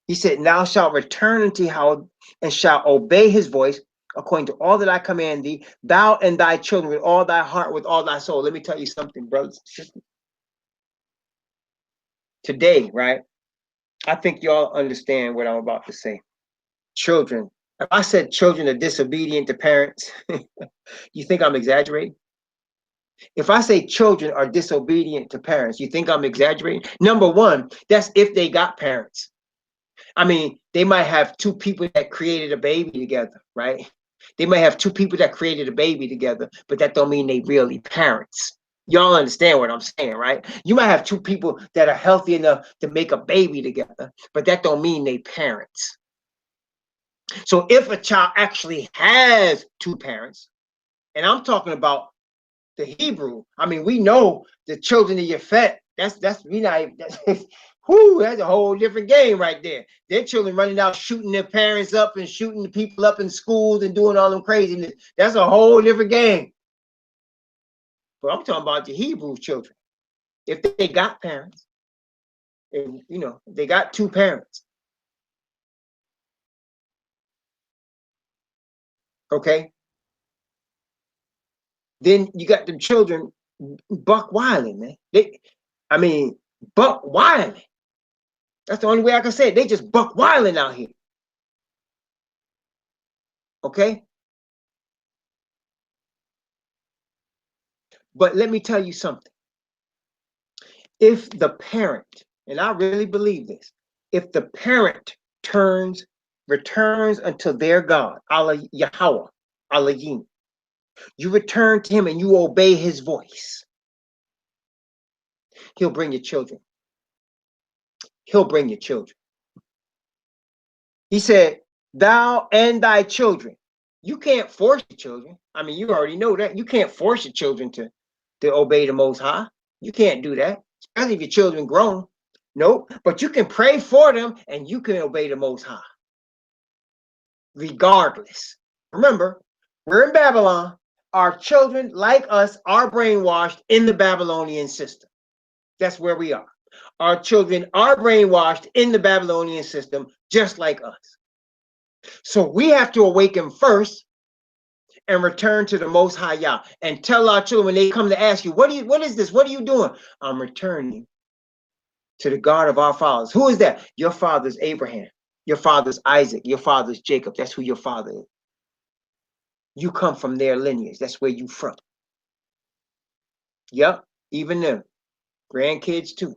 He said, "Thou shalt return unto Yahweh and shalt obey his voice according to all that I command thee, thou and thy children with all thy heart, with all thy soul." Let me tell you something, brothers and sisters. Today, right? I think y'all understand what I'm about to say. Children. If I said children are disobedient to parents, you think I'm exaggerating? If I say children are disobedient to parents, you think I'm exaggerating? Number one, that's if they got parents. I mean, they might have two people that created a baby together, right? They might have two people that created a baby together, but that don't mean they really parents. Y'all understand what I'm saying, right? You might have two people that are healthy enough to make a baby together, but that don't mean they parents. So if a child actually has two parents, and I'm talking about the Hebrew, I mean, we know the children of Yafet, that's we not even, whoo, that's a whole different game right there. Their children running out shooting their parents up and shooting the people up in schools and doing all them craziness. That's a whole different game. But I'm talking about the Hebrew children. If they got parents, and you know, they got two parents. Okay. Then you got them children buck wilding, man. I mean, buck wilding. That's the only way I can say it. They just buck wilding out here. Okay. But let me tell you something. If the parent, and I really believe this, if the parent returns unto their God, Allah Yahweh, Elohim, you return to him and you obey his voice, he'll bring your children. He'll bring your children. He said, thou and thy children. You can't force your children. I mean, you already know that. You can't force your children to obey the Most High. You can't do that, especially if your children grown. Nope. But you can pray for them and you can obey the Most High. Regardless. Remember, we're in Babylon. Our children, like us, are brainwashed in the Babylonian system. That's where we are. Our children are brainwashed in the Babylonian system, just like us. So we have to awaken first and return to the Most High Yah and tell our children when they come to ask you, what is this? What are you doing? I'm returning to the God of our fathers. Who is that? Your father's Abraham. Your father's Isaac. Your father's Jacob. That's who your father is. You come from their lineage. That's where you from. Yep. Even them. Grandkids too.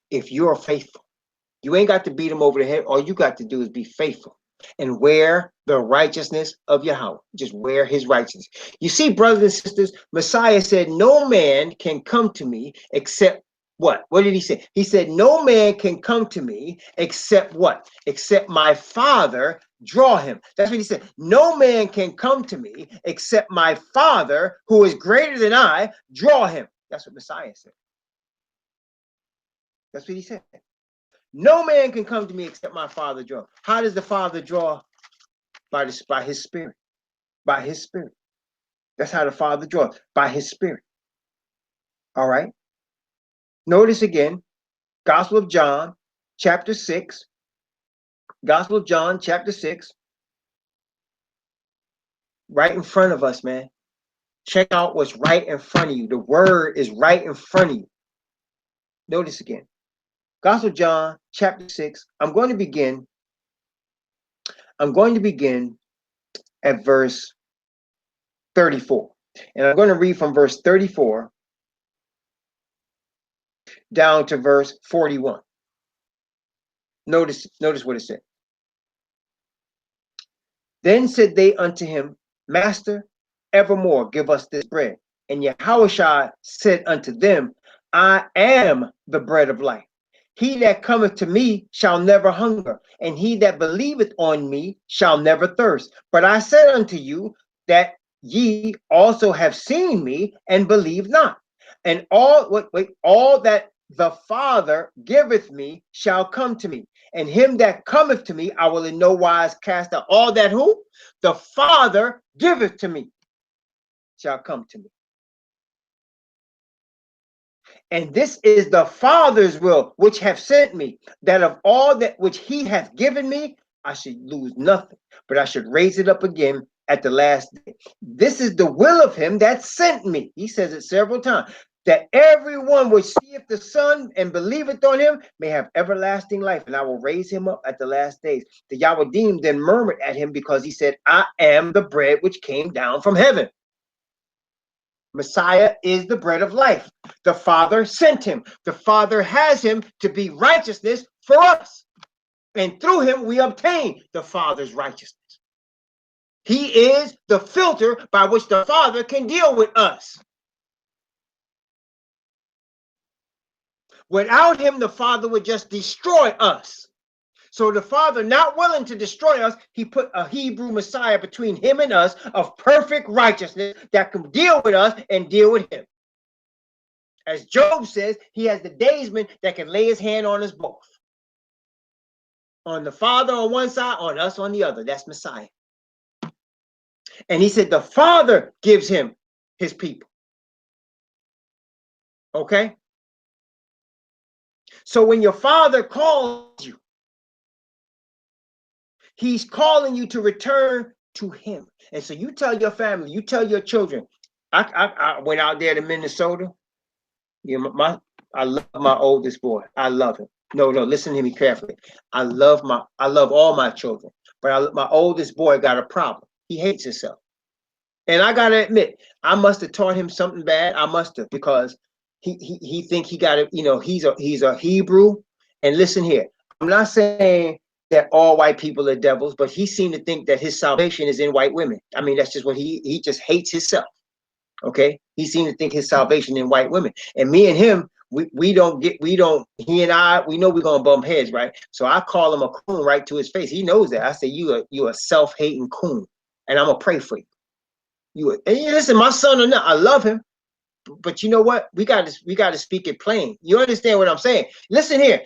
If you're faithful, you ain't got to beat them over the head. All you got to do is be faithful and wear the righteousness of Yahweh. Just wear his righteousness. You see, brothers and sisters, Messiah said, no man can come to me except what? What did he say? He said, no man can come to me except what? Except my Father draw him. That's what he said. No man can come to me except my Father, who is greater than I, draw him. That's what Messiah said. That's what he said. No man can come to me except my Father draw. How does the Father draw? By his Spirit. By his Spirit. That's how the Father draws. By his Spirit. All right. Notice again, Gospel of John, chapter 6. Gospel of John, chapter 6. Right in front of us, man. Check out what's right in front of you. The word is right in front of you. Notice again. Gospel of John, chapter 6. I'm going to begin at verse 34. And I'm going to read from verse 34 down to verse 41. Notice what it said. Then said they unto him, Master, evermore give us this bread. And Yahushua said unto them, I am the bread of life. He that cometh to me shall never hunger, and he that believeth on me shall never thirst. But I said unto you that ye also have seen me and believe not. And all that the Father giveth me shall come to me, and him that cometh to me I will in no wise cast out. All that who the Father giveth to me shall come to me. And this is the Father's will, which have sent me, that of all that which he hath given me, I should lose nothing, but I should raise it up again at the last day. This is the will of him that sent me. He says it several times, that everyone which seeth the Son and believeth on him may have everlasting life, and I will raise him up at the last days. The Yahudim then murmured at him because he said, I am the bread which came down from heaven. Messiah is the bread of life. The Father sent him. The Father has him to be righteousness for us. And through him, we obtain the Father's righteousness. He is the filter by which the Father can deal with us. Without him, the Father would just destroy us. So the Father, not willing to destroy us, he put a Hebrew Messiah between him and us of perfect righteousness that can deal with us and deal with him. As Job says, he has the daysman that can lay his hand on us both. On the Father on one side, on us on the other. That's Messiah. And he said the Father gives him his people. Okay? So when your Father calls you, he's calling you to return to him. And so you tell your family, you tell your children. I went out there to Minnesota. I love my oldest boy. I love him. No, listen to me carefully. I love all my children, but my oldest boy got a problem. He hates himself. And I gotta admit, I must have taught him something bad. I must have, because he think he got it, he's a Hebrew. And listen here, I'm not saying that all white people are devils, but he seemed to think that his salvation is in white women. I mean, that's just what he just hates himself. Okay, he seemed to think his salvation in white women. And me and him, he and I, we know we're gonna bump heads, right? So I call him a coon right to his face. He knows that. I say, you a self-hating coon, and I'm gonna pray for you. And listen, my son or not, I love him, but you know what? We got to speak it plain. You understand what I'm saying? Listen here.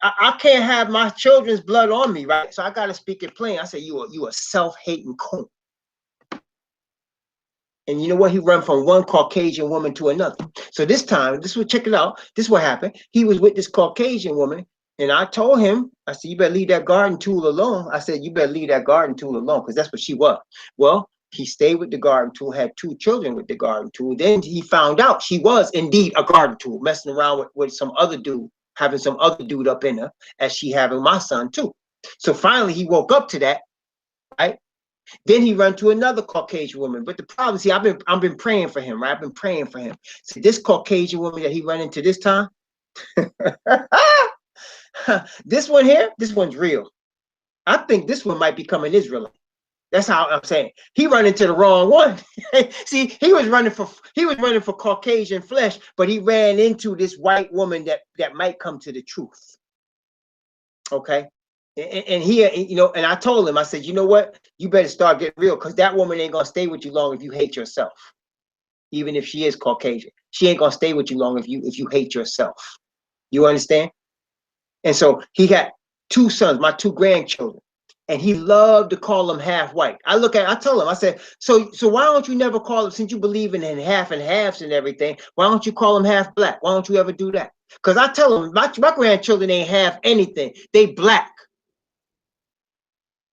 I can't have my children's blood on me, right? So I got to speak it plain. I say, you a self-hating coon. And you know what? He run from one Caucasian woman to another. So this time, check it out. This is what happened. He was with this Caucasian woman, and I told him, I said, you better leave that garden tool alone. I said, you better leave that garden tool alone, because that's what she was. Well, he stayed with the garden tool, had 2 children with the garden tool. Then he found out she was indeed a garden tool, messing around with some other dude, having some other dude up in her, as she having my son too. So finally, he woke up to that, right? Then he run to another Caucasian woman. But the problem is, I've been praying for him, right? I've been praying for him. So this Caucasian woman that he run into this time, this one here, this one's real. I think this one might become an Israelite. That's how I'm saying. He run into the wrong one. See, he was running for Caucasian flesh, but he ran into this white woman that might come to the truth. Okay. And he, and I told him, I said, you know what? You better start getting real, because that woman ain't gonna stay with you long if you hate yourself. Even if she is Caucasian, she ain't gonna stay with you long if you hate yourself. You understand? And so he got 2 sons, my 2 grandchildren, and he loved to call them half white. I told him, I said, so why don't you never call them, since you believe in half and halves and everything, why don't you call them half black? Why don't you ever do that? Because I tell them, my grandchildren ain't half anything. They black.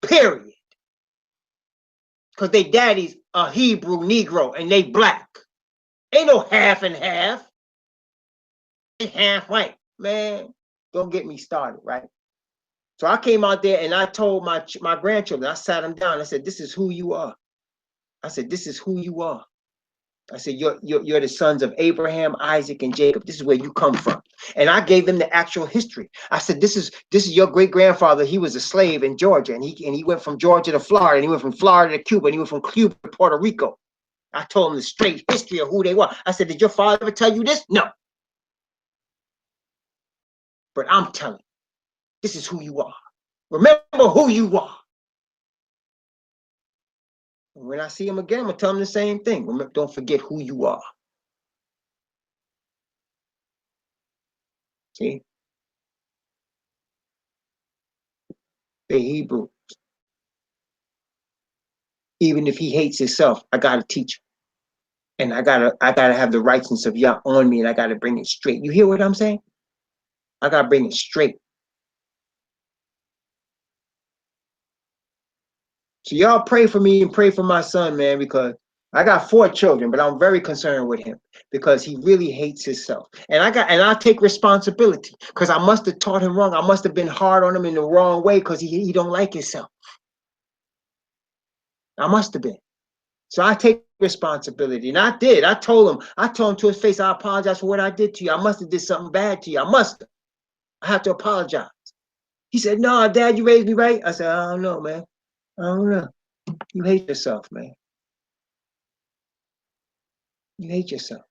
Period. Because they daddy's a Hebrew Negro and they black. Ain't no half and half. They half white. Man, don't get me started, right? So I came out there and I told my grandchildren, I sat them down. I said, this is who you are. I said, this is who you are. I said, you're the sons of Abraham, Isaac, and Jacob. This is where you come from. And I gave them the actual history. I said, this is your great grandfather. He was a slave in Georgia, and he went from Georgia to Florida, and he went from Florida to Cuba, and he went from Cuba to Puerto Rico. I told them the straight history of who they were. I said, did your father ever tell you this? No. But I'm telling you, this is who you are. Remember who you are. When I see him again, I'm going to tell him the same thing. Remember, don't forget who you are. See? The Hebrew. Even if he hates himself, I got to teach him. And I gotta have the righteousness of Yah on me, and I gotta bring it straight. You hear what I'm saying? I gotta bring it straight. So y'all pray for me and pray for my son, man, because I got 4 children, but I'm very concerned with him because he really hates himself. And I take responsibility because I must have taught him wrong. I must have been hard on him in the wrong way because he don't like himself. I must have been. So I take responsibility. And I did. I told him to his face, I apologize for what I did to you. I must have did something bad to you. I must have. I have to apologize. He said, no, Dad, you raised me right. I said, I don't know, man. I don't know. You hate yourself, man. You hate yourself.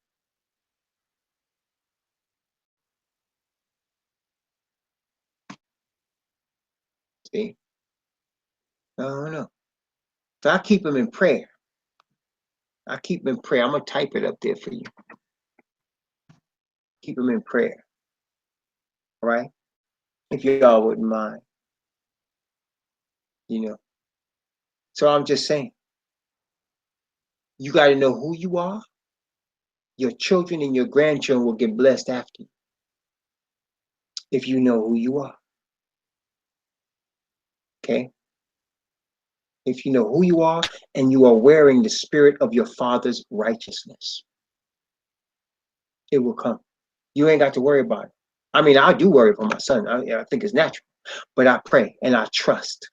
See? I don't know. So I keep him in prayer. I keep him in prayer. I'm going to type it up there for you. Keep him in prayer. All right? If y'all wouldn't mind. You know. So I'm just saying. You got to know who you are. Your children and your grandchildren will get blessed after you. If you know who you are. Okay? If you know who you are and you are wearing the spirit of your father's righteousness, it will come. You ain't got to worry about it. I mean, I do worry for my son. I think it's natural. But I pray and I trust.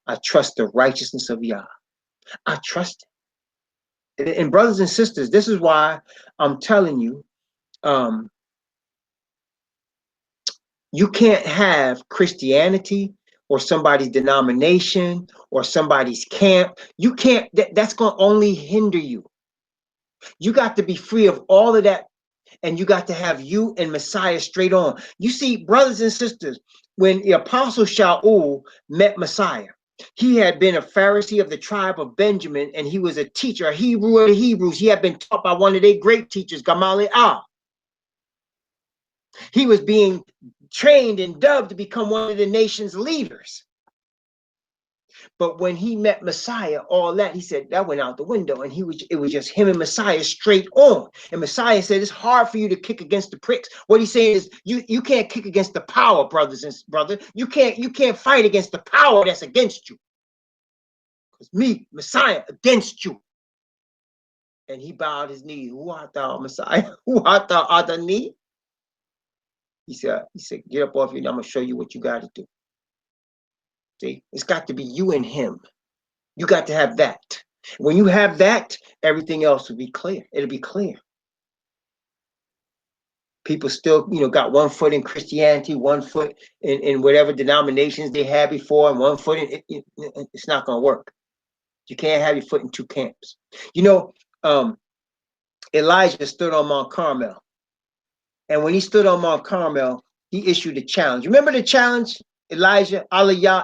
I trust the righteousness of Yah. I trust it. And brothers and sisters, this is why I'm telling you, you can't have Christianity or somebody's denomination or somebody's camp. You can't, that's going to only hinder you. You got to be free of all of that. And you got to have you and Messiah straight on. You see, brothers and sisters, when the apostle Shaul met Messiah, he had been a Pharisee of the tribe of Benjamin, and he was a teacher, a Hebrew of the Hebrews. He had been taught by one of their great teachers, Gamaliel. He was being trained and dubbed to become one of the nation's leaders. But when he met Messiah, all that, he said, that went out the window. And it was just him and Messiah straight on. And Messiah said, it's hard for you to kick against the pricks. What he's saying is, you can't kick against the power, brothers. You can't fight against the power that's against you. It's me, Messiah, against you. And he bowed his knee. Who art thou, Messiah? Who art thou, Adonai? He said, get up off you, and I'm going to show you what you got to do. See, it's got to be you and him. You got to have that. When you have that, everything else will be clear. It'll be clear. People still, got one foot in Christianity, one foot in whatever denominations they had before, and one foot in it's not going to work. You can't have your foot in 2 camps. Elijah stood on Mount Carmel. And when he stood on Mount Carmel, he issued a challenge. Remember the challenge Elijah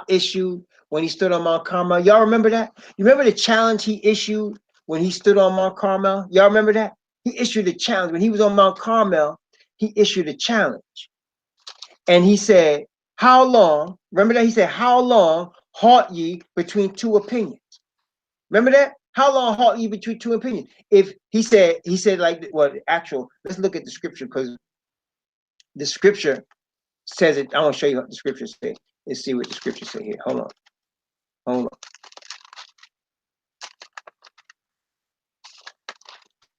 issued when he stood on Mount Carmel? Y'all remember that? You remember the challenge he issued when he stood on Mount Carmel? Y'all remember that? He issued a challenge. When he was on Mount Carmel, he issued a challenge. And he said, how long, remember that? He said, how long halt ye between 2 opinions? Remember that? How long halt ye between 2 opinions? If he said like, let's look at the scripture, because the scripture says it. I want to show you what the scripture says. Let's see what the scripture says here. Hold on.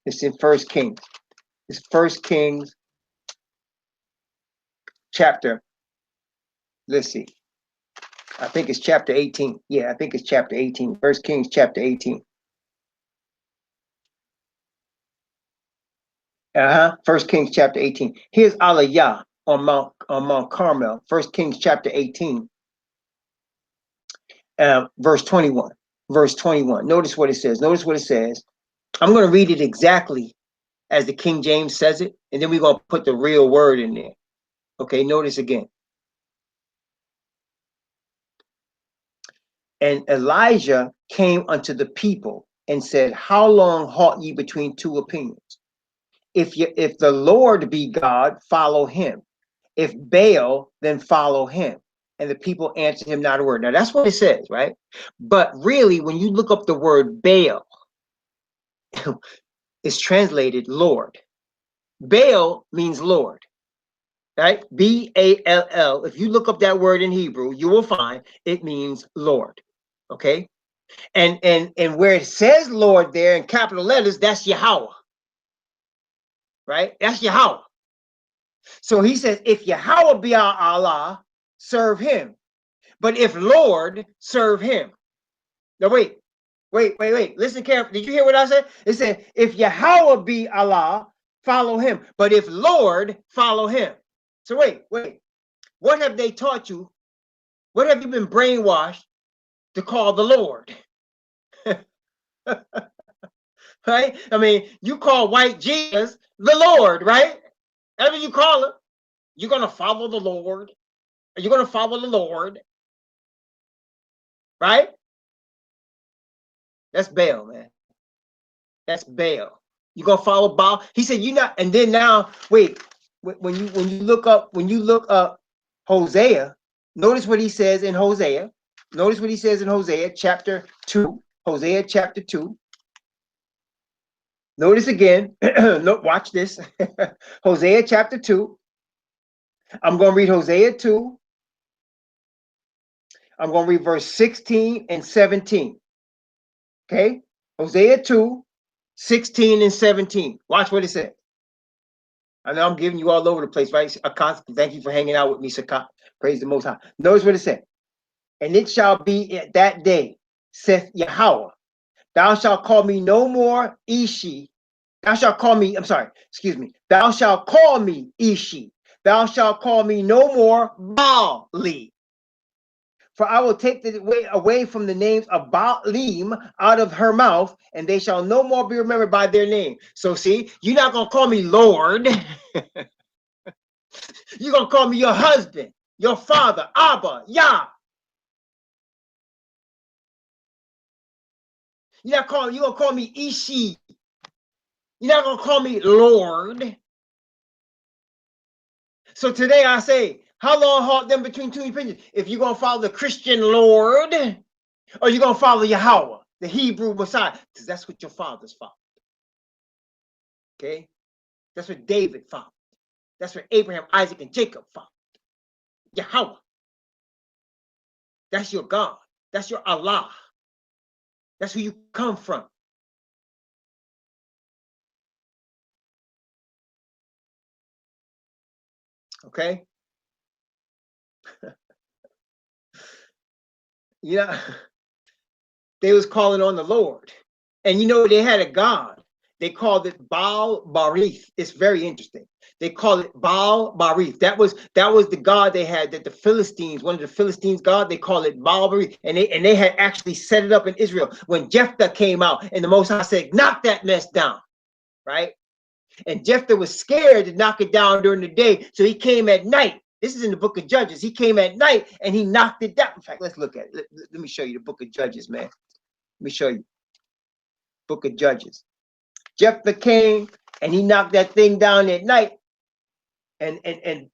It's in 1 Kings. It's 1 Kings chapter. Let's see. I think it's chapter 18. Yeah, I think it's chapter 18. 1 Kings chapter 18. 1 Kings chapter 18. Here's Elijah on Mount Carmel. 1 Kings chapter 18. Verse 21. Verse 21. Notice what it says. I'm going to read it exactly as the King James says it, and then we're going to put the real word in there. Okay, notice again. And Elijah came unto the people and said, how long halt ye between two opinions? If the Lord be God, follow him. If Baal, then follow him. And the people answered him not a word. Now that's what it says, right? But really, when you look up the word Baal, it's translated Lord. Baal means Lord, right? B-A-L-L. If you look up that word in Hebrew, you will find it means Lord. Okay? And where it says Lord there in capital letters, that's Yahweh. Right? That's Yahweh. So he says, if Yahweh be our Allah, serve him. But if Lord, serve him. Now wait. Listen carefully. Did you hear what I said? It said, if Yahweh be Allah, follow him. But if Lord, follow him. So wait. What have they taught you? What have you been brainwashed to call the Lord? Right? I mean, you call white Jesus the Lord, right? Whatever you call him, you're going to follow the Lord. You're going to follow the Lord. Right? That's Baal, man. That's Baal. You gonna follow Baal? He said, "You not." And then now, wait. When you look up Hosea, notice what he says in Hosea. Notice what he says in Hosea chapter 2. Hosea chapter 2. Notice again. No, watch this. Hosea chapter 2. I'm gonna read Hosea 2. I'm gonna read verse 16 and 17. Okay, Hosea 2, 16 and 17. Watch what it says. I know I'm giving you all over the place, right? Thank you for hanging out with me, Sakat. Praise the Most High. Notice what it said. And it shall be at that day, saith Yahweh, thou shalt call me no more Ishi. Thou shalt call me, thou shalt call me Ishi. Thou shalt call me no more Baali. For I will take the way away from the names of Baalim out of her mouth, and they shall no more be remembered by their name. So see, you're not going to call me Lord. You're going to call me your husband, your father, Abba, Yah. You're going to call me Ishi. You're not going to call me Lord. So today I say, how long halt them between two opinions? If you're going to follow the Christian Lord, or you're going to follow Yahweh, the Hebrew Messiah, because that's what your fathers followed. Okay? That's what David followed. That's what Abraham, Isaac, and Jacob followed. Yahweh. That's your God. That's your Allah. That's who you come from. Okay? Yeah. They was calling on the Lord. And you know, they had a God. They called it Baal Barith. It's very interesting. They call it Baal Barith. That was the God they had, that the Philistines, one of the Philistines' God, they call it Baal Barith. And they had actually set it up in Israel. When Jephthah came out and the Most High said, knock that mess down, right? And Jephthah was scared to knock it down during the day. So he came at night. This is in the book of Judges. He came at night and he knocked it down. In fact, let's look at it. Let me show you the book of Judges, man. Let me show you. Book of Judges. Jephthah came and he knocked that thing down at night. And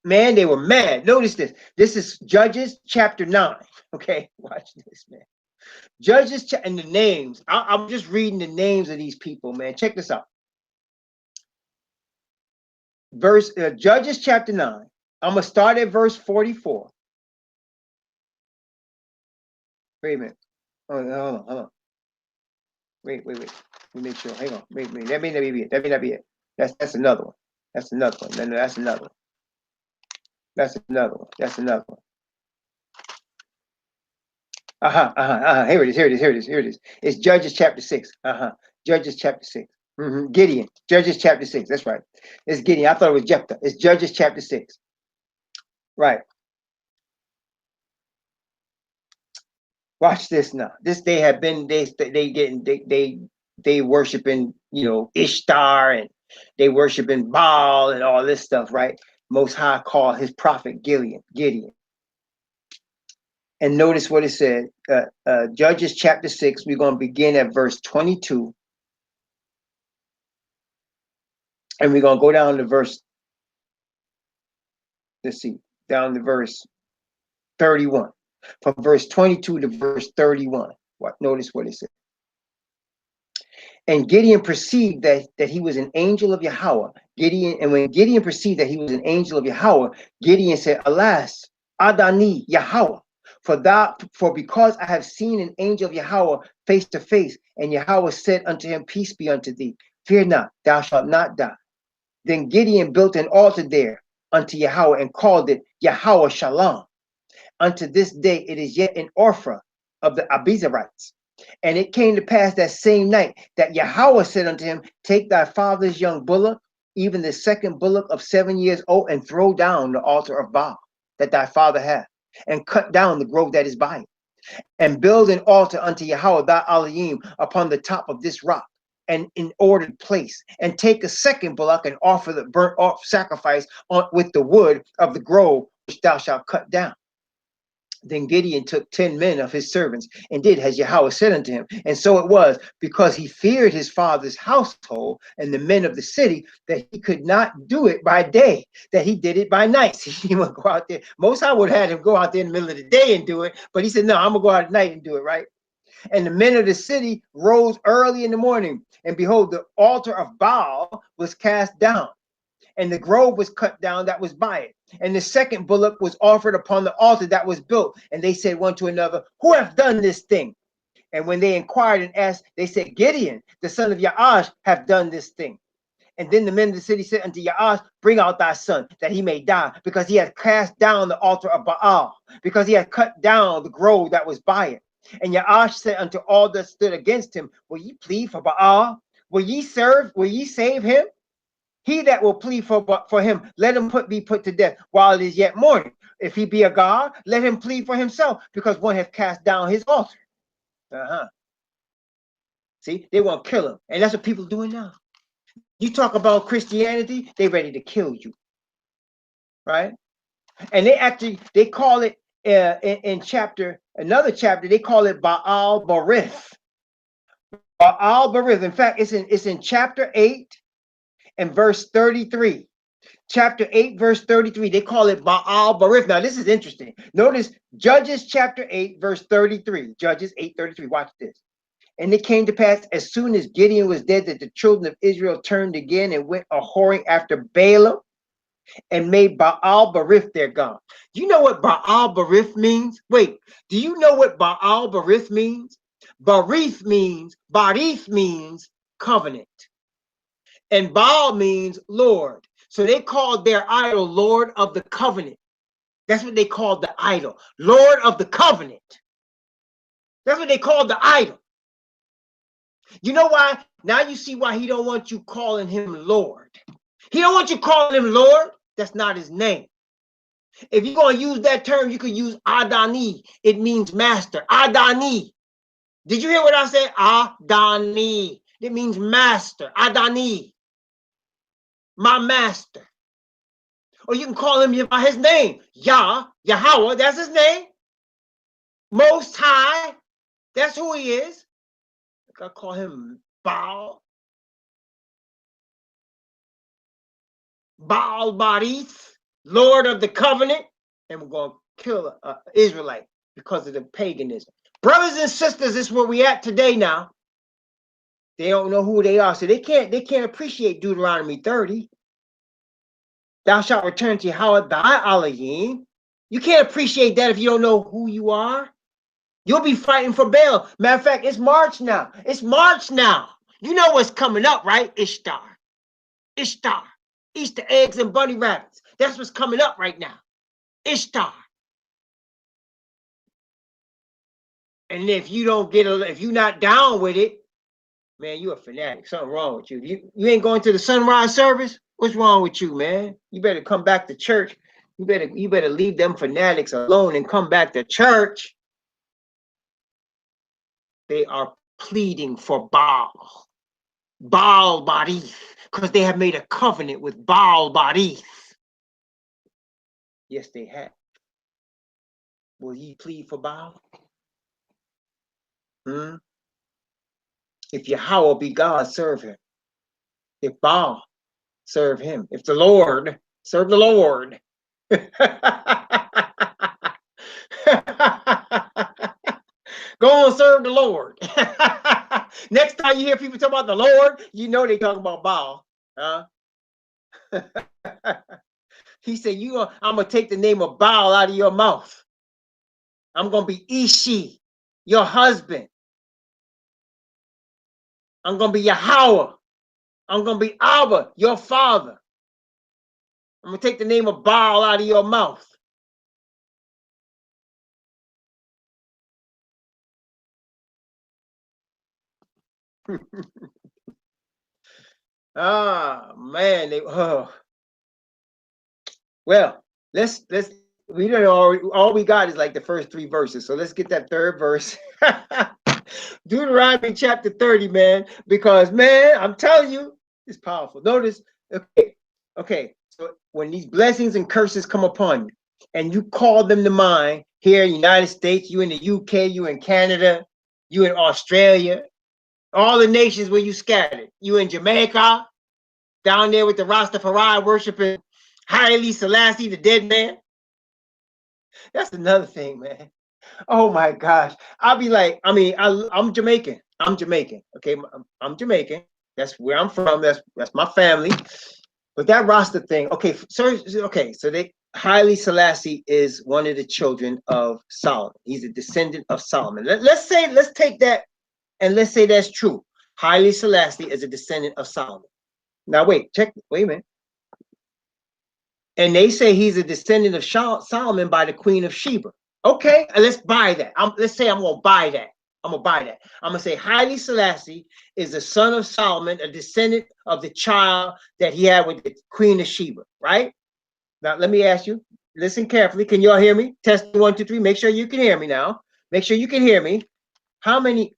man, they were mad. Notice this. This is Judges chapter 9. Okay, watch this, man. Judges and the names. I'm just reading the names of these people, man. Check this out. Judges chapter 9. I'm gonna start at verse 44. Wait a minute. Hold on. Wait. Let me make sure. Hang on. Wait. That may not be it. That may not be it. That's another one. That's another one. No, that's another one. That's another one. That's another one. Here it is. It's Judges chapter 6. Judges chapter 6. Gideon. Judges chapter 6. That's right. It's Gideon. I thought it was Jephthah. It's Judges chapter 6. Right. Watch this now. This they have been they worshiping, you know, Ishtar, and they worshiping Baal and all this stuff, right? Most High called his prophet Gideon. And notice what it said. Judges chapter 6, we're going to begin at verse 22. And we're going to go down to verse, let's see, down to verse 31. From verse 22 to verse 31. Notice what it said. And Gideon perceived that he was an angel of Yahweh. And when Gideon perceived that he was an angel of Yahweh, Gideon said, Alas, Adani, Yahweh, for because I have seen an angel of Yahweh face to face, and Yahweh said unto him, Peace be unto thee. Fear not, thou shalt not die. Then Gideon built an altar there unto Yahweh and called it Yahweh Shalom. Unto this day it is yet an Ophrah of the Abizarites. And it came to pass that same night that Yahweh said unto him, Take thy father's young bullock, even the second bullock of 7 years old, and throw down the altar of Baal that thy father hath, and cut down the grove that is by it, and build an altar unto Yahweh thy Elohim upon the top of this rock, and in ordered place, and take a second bullock and offer the burnt off sacrifice with the wood of the grove which thou shalt cut down. Then Gideon took 10 men of his servants and did as Yahweh said unto him. And so it was, because he feared his father's household and the men of the city, that he could not do it by day, that he did it by night. He would go out there. Most High would have had him go out there in the middle of the day and do it, but he said, no, I'm going to go out at night and do it, right? And the men of the city rose early in the morning, and behold, the altar of Baal was cast down, and the grove was cut down that was by it. And the second bullock was offered upon the altar that was built. And they said one to another, Who hath done this thing? And when they inquired and asked, they said, Gideon, the son of Yaash, hath done this thing. And then the men of the city said unto Yaash, Bring out thy son, that he may die, because he hath cast down the altar of Baal, because he hath cut down the grove that was by it. And Yaash said unto all that stood against him, Will ye plead for Baal? Will ye save him? He that will plead for him, let him be put to death while it is yet morning. If he be a god, let him plead for himself, because one hath cast down his altar. See, they want to kill him. And that's what people are doing now. You talk about Christianity, they ready to kill you. Right? And they call it in another chapter, they call it Baal Barith. Baal Barith. In fact, it's in chapter 8 and verse 33. Chapter 8, verse 33, they call it Baal Barith. Now, this is interesting. Notice Judges chapter 8, verse 33. Judges 8:33. Watch this. And it came to pass, as soon as Gideon was dead, that the children of Israel turned again and went a whoring after Balaam and made Baal Barith their god. Do you know what Baal Barith means? Wait, do you know what Baal Barith means? Barith means covenant. And Baal means Lord. So they called their idol Lord of the Covenant. That's what they called the idol. Lord of the Covenant. That's what they called the idol. You know why? Now you see why he don't want you calling him Lord. He don't want you calling him Lord. That's not his name. If you're going to use that term, you could use Adani. It means master. Adani. Did you hear what I said? Adani. It means master. Adani. My master. Or you can call him by his name. Yahweh, that's his name. Most High, that's who he is. I call him Baal. Baal Barith, Lord of the Covenant. And we're going to kill an Israelite because of the paganism. Brothers and sisters, this is where we at today now. They don't know who they are. So they can't appreciate Deuteronomy 30. Thou shalt return to Yahweh thy Elohim. You can't appreciate that if you don't know who you are. You'll be fighting for Baal. Matter of fact, it's March now. It's March now. You know what's coming up, right? Ishtar. Ishtar. Easter eggs and bunny rabbits. That's what's coming up right now. Ishtar. And if you don't if you're not down with it, man, you're a fanatic. Something wrong with you. You ain't going to the sunrise service? What's wrong with you, man? You better come back to church. You better leave them fanatics alone and come back to church. They are pleading for Baal. Baal Barith. Because they have made a covenant with Baal Barith. Yes, they have. Will ye plead for Baal? Hmm? If Yahweh be God, serve him. If Baal, serve him. If the Lord, serve the Lord. Go on, serve the Lord. Next time you hear people talk about the Lord, you know they talking about Baal. Huh? He said, I'm going to take the name of Baal out of your mouth. I'm going to be Ishi, your husband. I'm going to be Yahweh. I'm going to be Abba, your father. I'm going to take the name of Baal out of your mouth. Ah, man. Well, we don't know, all we got is like the first 3 verses. So let's get that 3rd verse. Deuteronomy chapter 30, man, because, man, I'm telling you, it's powerful. Notice, okay. So when these blessings and curses come upon you and you call them to mind here in the United States, you in the UK, you in Canada, you in Australia, all the nations where you scattered, you in Jamaica, down there with the Rastafari worshiping Haile Selassie, the dead man. That's another thing, man. Oh my gosh. I'll be like, I'm Jamaican. I'm Jamaican. Okay. I'm Jamaican. That's where I'm from. That's my family. But that Rasta thing, okay, so Haile Selassie is one of the children of Solomon. He's a descendant of Solomon. Let's take that and let's say that's true. Haile Selassie is a descendant of Solomon. Now wait a minute. And they say he's a descendant of Solomon by the Queen of Sheba. Okay, let's buy that. Let's say I'm going to buy that. I'm going to say Haile Selassie is the son of Solomon, a descendant of the child that he had with the Queen of Sheba, right? Now, let me ask you, listen carefully. Can y'all hear me? Test 1, 2, 3. Make sure you can hear me now. Make sure you can hear me. How many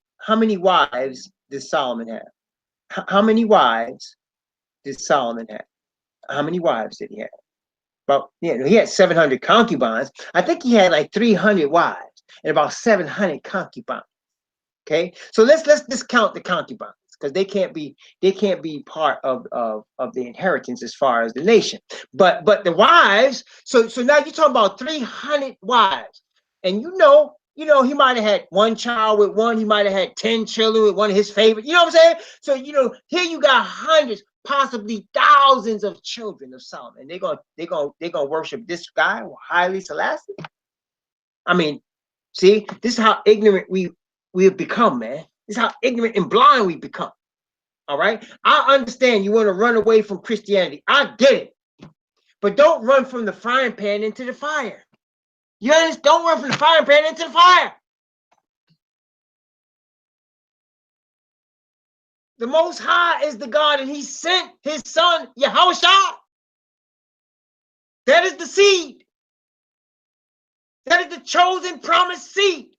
wives did Solomon have? How many wives did Solomon have? How many wives did he have? Well, yeah, he had 700 concubines. I think he had like 300 wives and about 700 concubines. Okay, so let's discount the concubines because they can't be part of the inheritance as far as the nation. But the wives. So now you're talking about 300 wives, and he might have had one child with one. He might have had 10 children with one of his favorite. You know what I'm saying? So here you got hundreds, possibly thousands of children of Solomon. They're gonna worship this guy, Haile Selassie. I mean, see, this is how ignorant we have become, man. This is how ignorant and blind we become. All right. I understand you want to run away from Christianity. I get it. But don't run from the frying pan into the fire. You understand? Don't run from the frying pan into the fire. The Most High is the God, and He sent His Son, Yahushua. That is the seed. That is the chosen promised seed.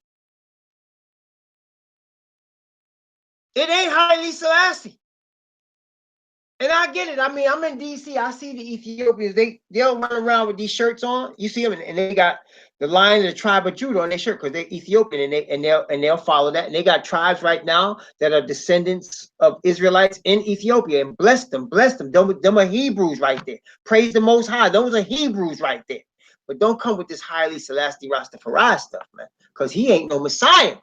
It ain't Haile Selassie. And I get it. I mean, I'm in DC. I see the Ethiopians. They'll run around with these shirts on. You see them, and they got the Lion of the tribe of Judah on their shirt because they're Ethiopian, and they'll follow that. And they got tribes right now that are descendants of Israelites in Ethiopia, and bless them. Them are Hebrews right there. Praise the Most High. Those are Hebrews right there. But don't come with this Haile Selassie Rastafari stuff, man, because he ain't no Messiah.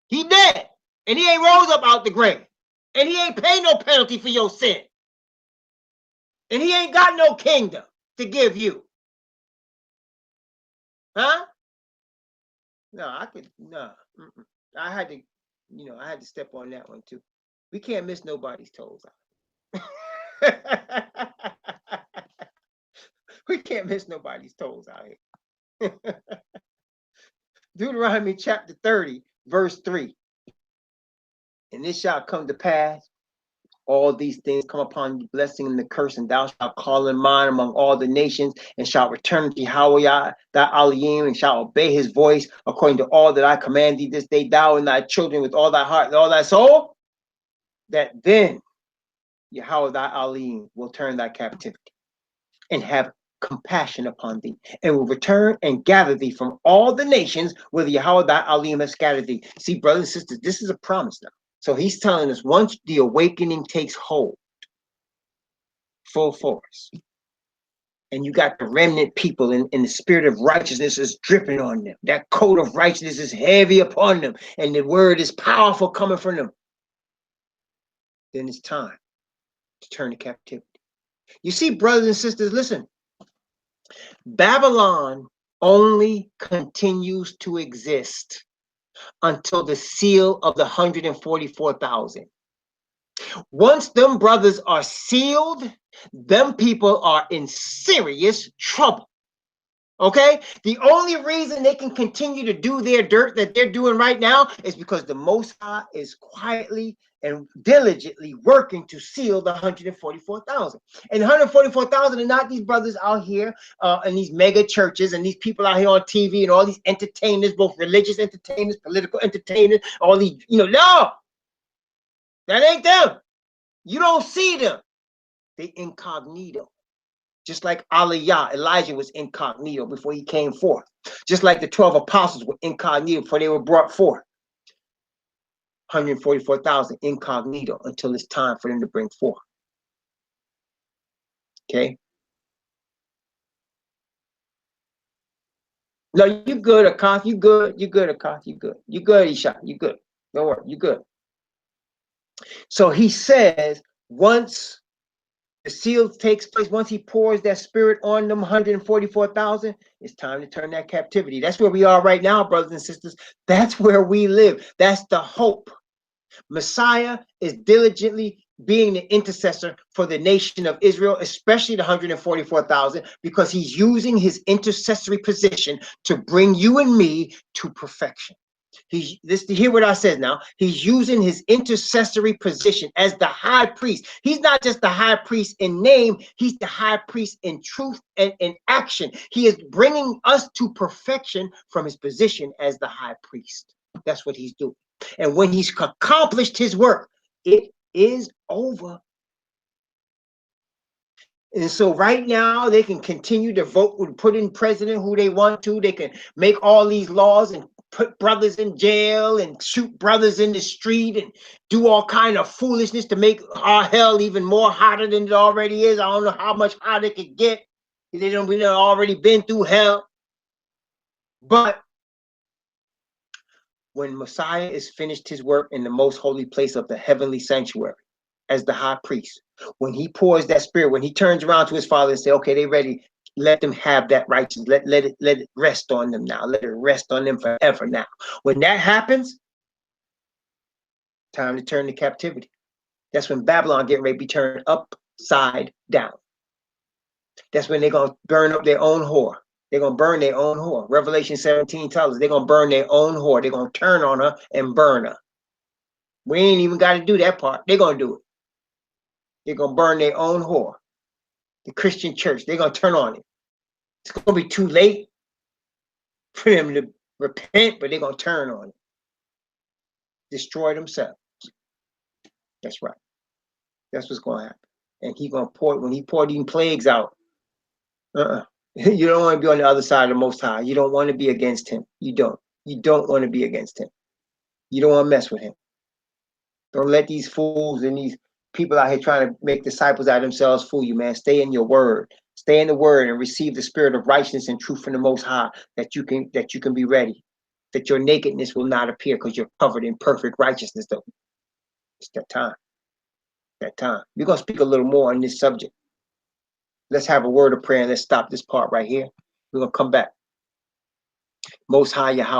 He dead, and he ain't rose up out the grave, and he ain't paid no penalty for your sin. And he ain't got no kingdom to give you. Huh? No, I had to step on that one too. We can't miss nobody's toes out. We can't miss nobody's toes out here. Deuteronomy chapter 30, verse 3. And it shall come to pass, all these things come upon you, blessing and the curse, and thou shalt call in mind among all the nations, and shalt return to Yahweh thy Elohim, and shalt obey his voice according to all that I command thee this day, thou and thy children with all thy heart and all thy soul, that then Yahweh thy Elohim will turn thy captivity and have compassion upon thee, and will return and gather thee from all the nations whither Yahweh thy Elohim has scattered thee. See, brothers and sisters, this is a promise now. So he's telling us once the awakening takes hold, full force, and you got the remnant people and the spirit of righteousness is dripping on them. That coat of righteousness is heavy upon them, and the word is powerful coming from them. Then it's time to turn to captivity. You see, brothers and sisters, listen. Babylon only continues to exist until the seal of the 144,000. Once them brothers are sealed, them people are in serious trouble. Okay? The only reason they can continue to do their dirt that they're doing right now is because the Most High is quietly and diligently working to seal the 144,000. And 144,000 are not these brothers out here in these mega churches and these people out here on TV and all these entertainers, both religious entertainers, political entertainers, all these, no, that ain't them. You don't see them. They incognito. Just like Aliyah, Elijah was incognito before he came forth. Just like the 12 apostles were incognito before they were brought forth. 144,000 incognito until it's time for them to bring forth. Okay? No, you good, Akath. You good. You good, Akath. You good. You good, Isha. You good. Don't worry. You good. So he says, once the seal takes place, once he pours that spirit on them 144,000, it's time to turn that captivity. That's where we are right now, brothers and sisters. That's where we live. That's the hope. Messiah is diligently being the intercessor for the nation of Israel, especially the 144,000, because he's using his intercessory position to bring you and me to perfection. Hear what I said now. He's using his intercessory position as the high priest. He's not just the high priest in name, he's the high priest in truth and in action. He is bringing us to perfection from his position as the high priest. That's what he's doing. And when he's accomplished his work, it is over. And so right now they can continue to vote, put in president who they want to. They can make all these laws and put brothers in jail and shoot brothers in the street and do all kind of foolishness to make our hell even more hotter than it already is. I don't know how much hotter it could get. We already been through hell. But when Messiah is finished his work in the most holy place of the heavenly sanctuary as the high priest, when he pours that spirit, when he turns around to his father and say, okay, they ready, let them have that righteousness. Let it rest on them now. Let it rest on them forever now. When that happens, time to turn to captivity. That's when Babylon getting ready to be turned upside down. That's when they're going to burn up their own whore. They're going to burn their own whore. Revelation 17 tells us they're going to burn their own whore. They're going to turn on her and burn her. We ain't even got to do that part. They're going to do it. They're going to burn their own whore. The Christian church, they're going to turn on it. It's going to be too late for them to repent, but they're going to turn on it. Destroy themselves. That's right. That's what's going to happen. And he's going to pour, when he poured these plagues out, you don't want to be on the other side of the Most High. You don't want to be against him. You don't. You don't want to be against him. You don't want to mess with him. Don't let these fools and these people out here trying to make disciples out of themselves fool you, man. Stay in your word. Stay in the word and receive the spirit of righteousness and truth from the Most High, that you can be ready, that your nakedness will not appear because you're covered in perfect righteousness. Though it's that time. That time. We're gonna speak a little more on this subject. Let's have a word of prayer and let's stop this part right here. We're gonna come back. Most High Yahweh.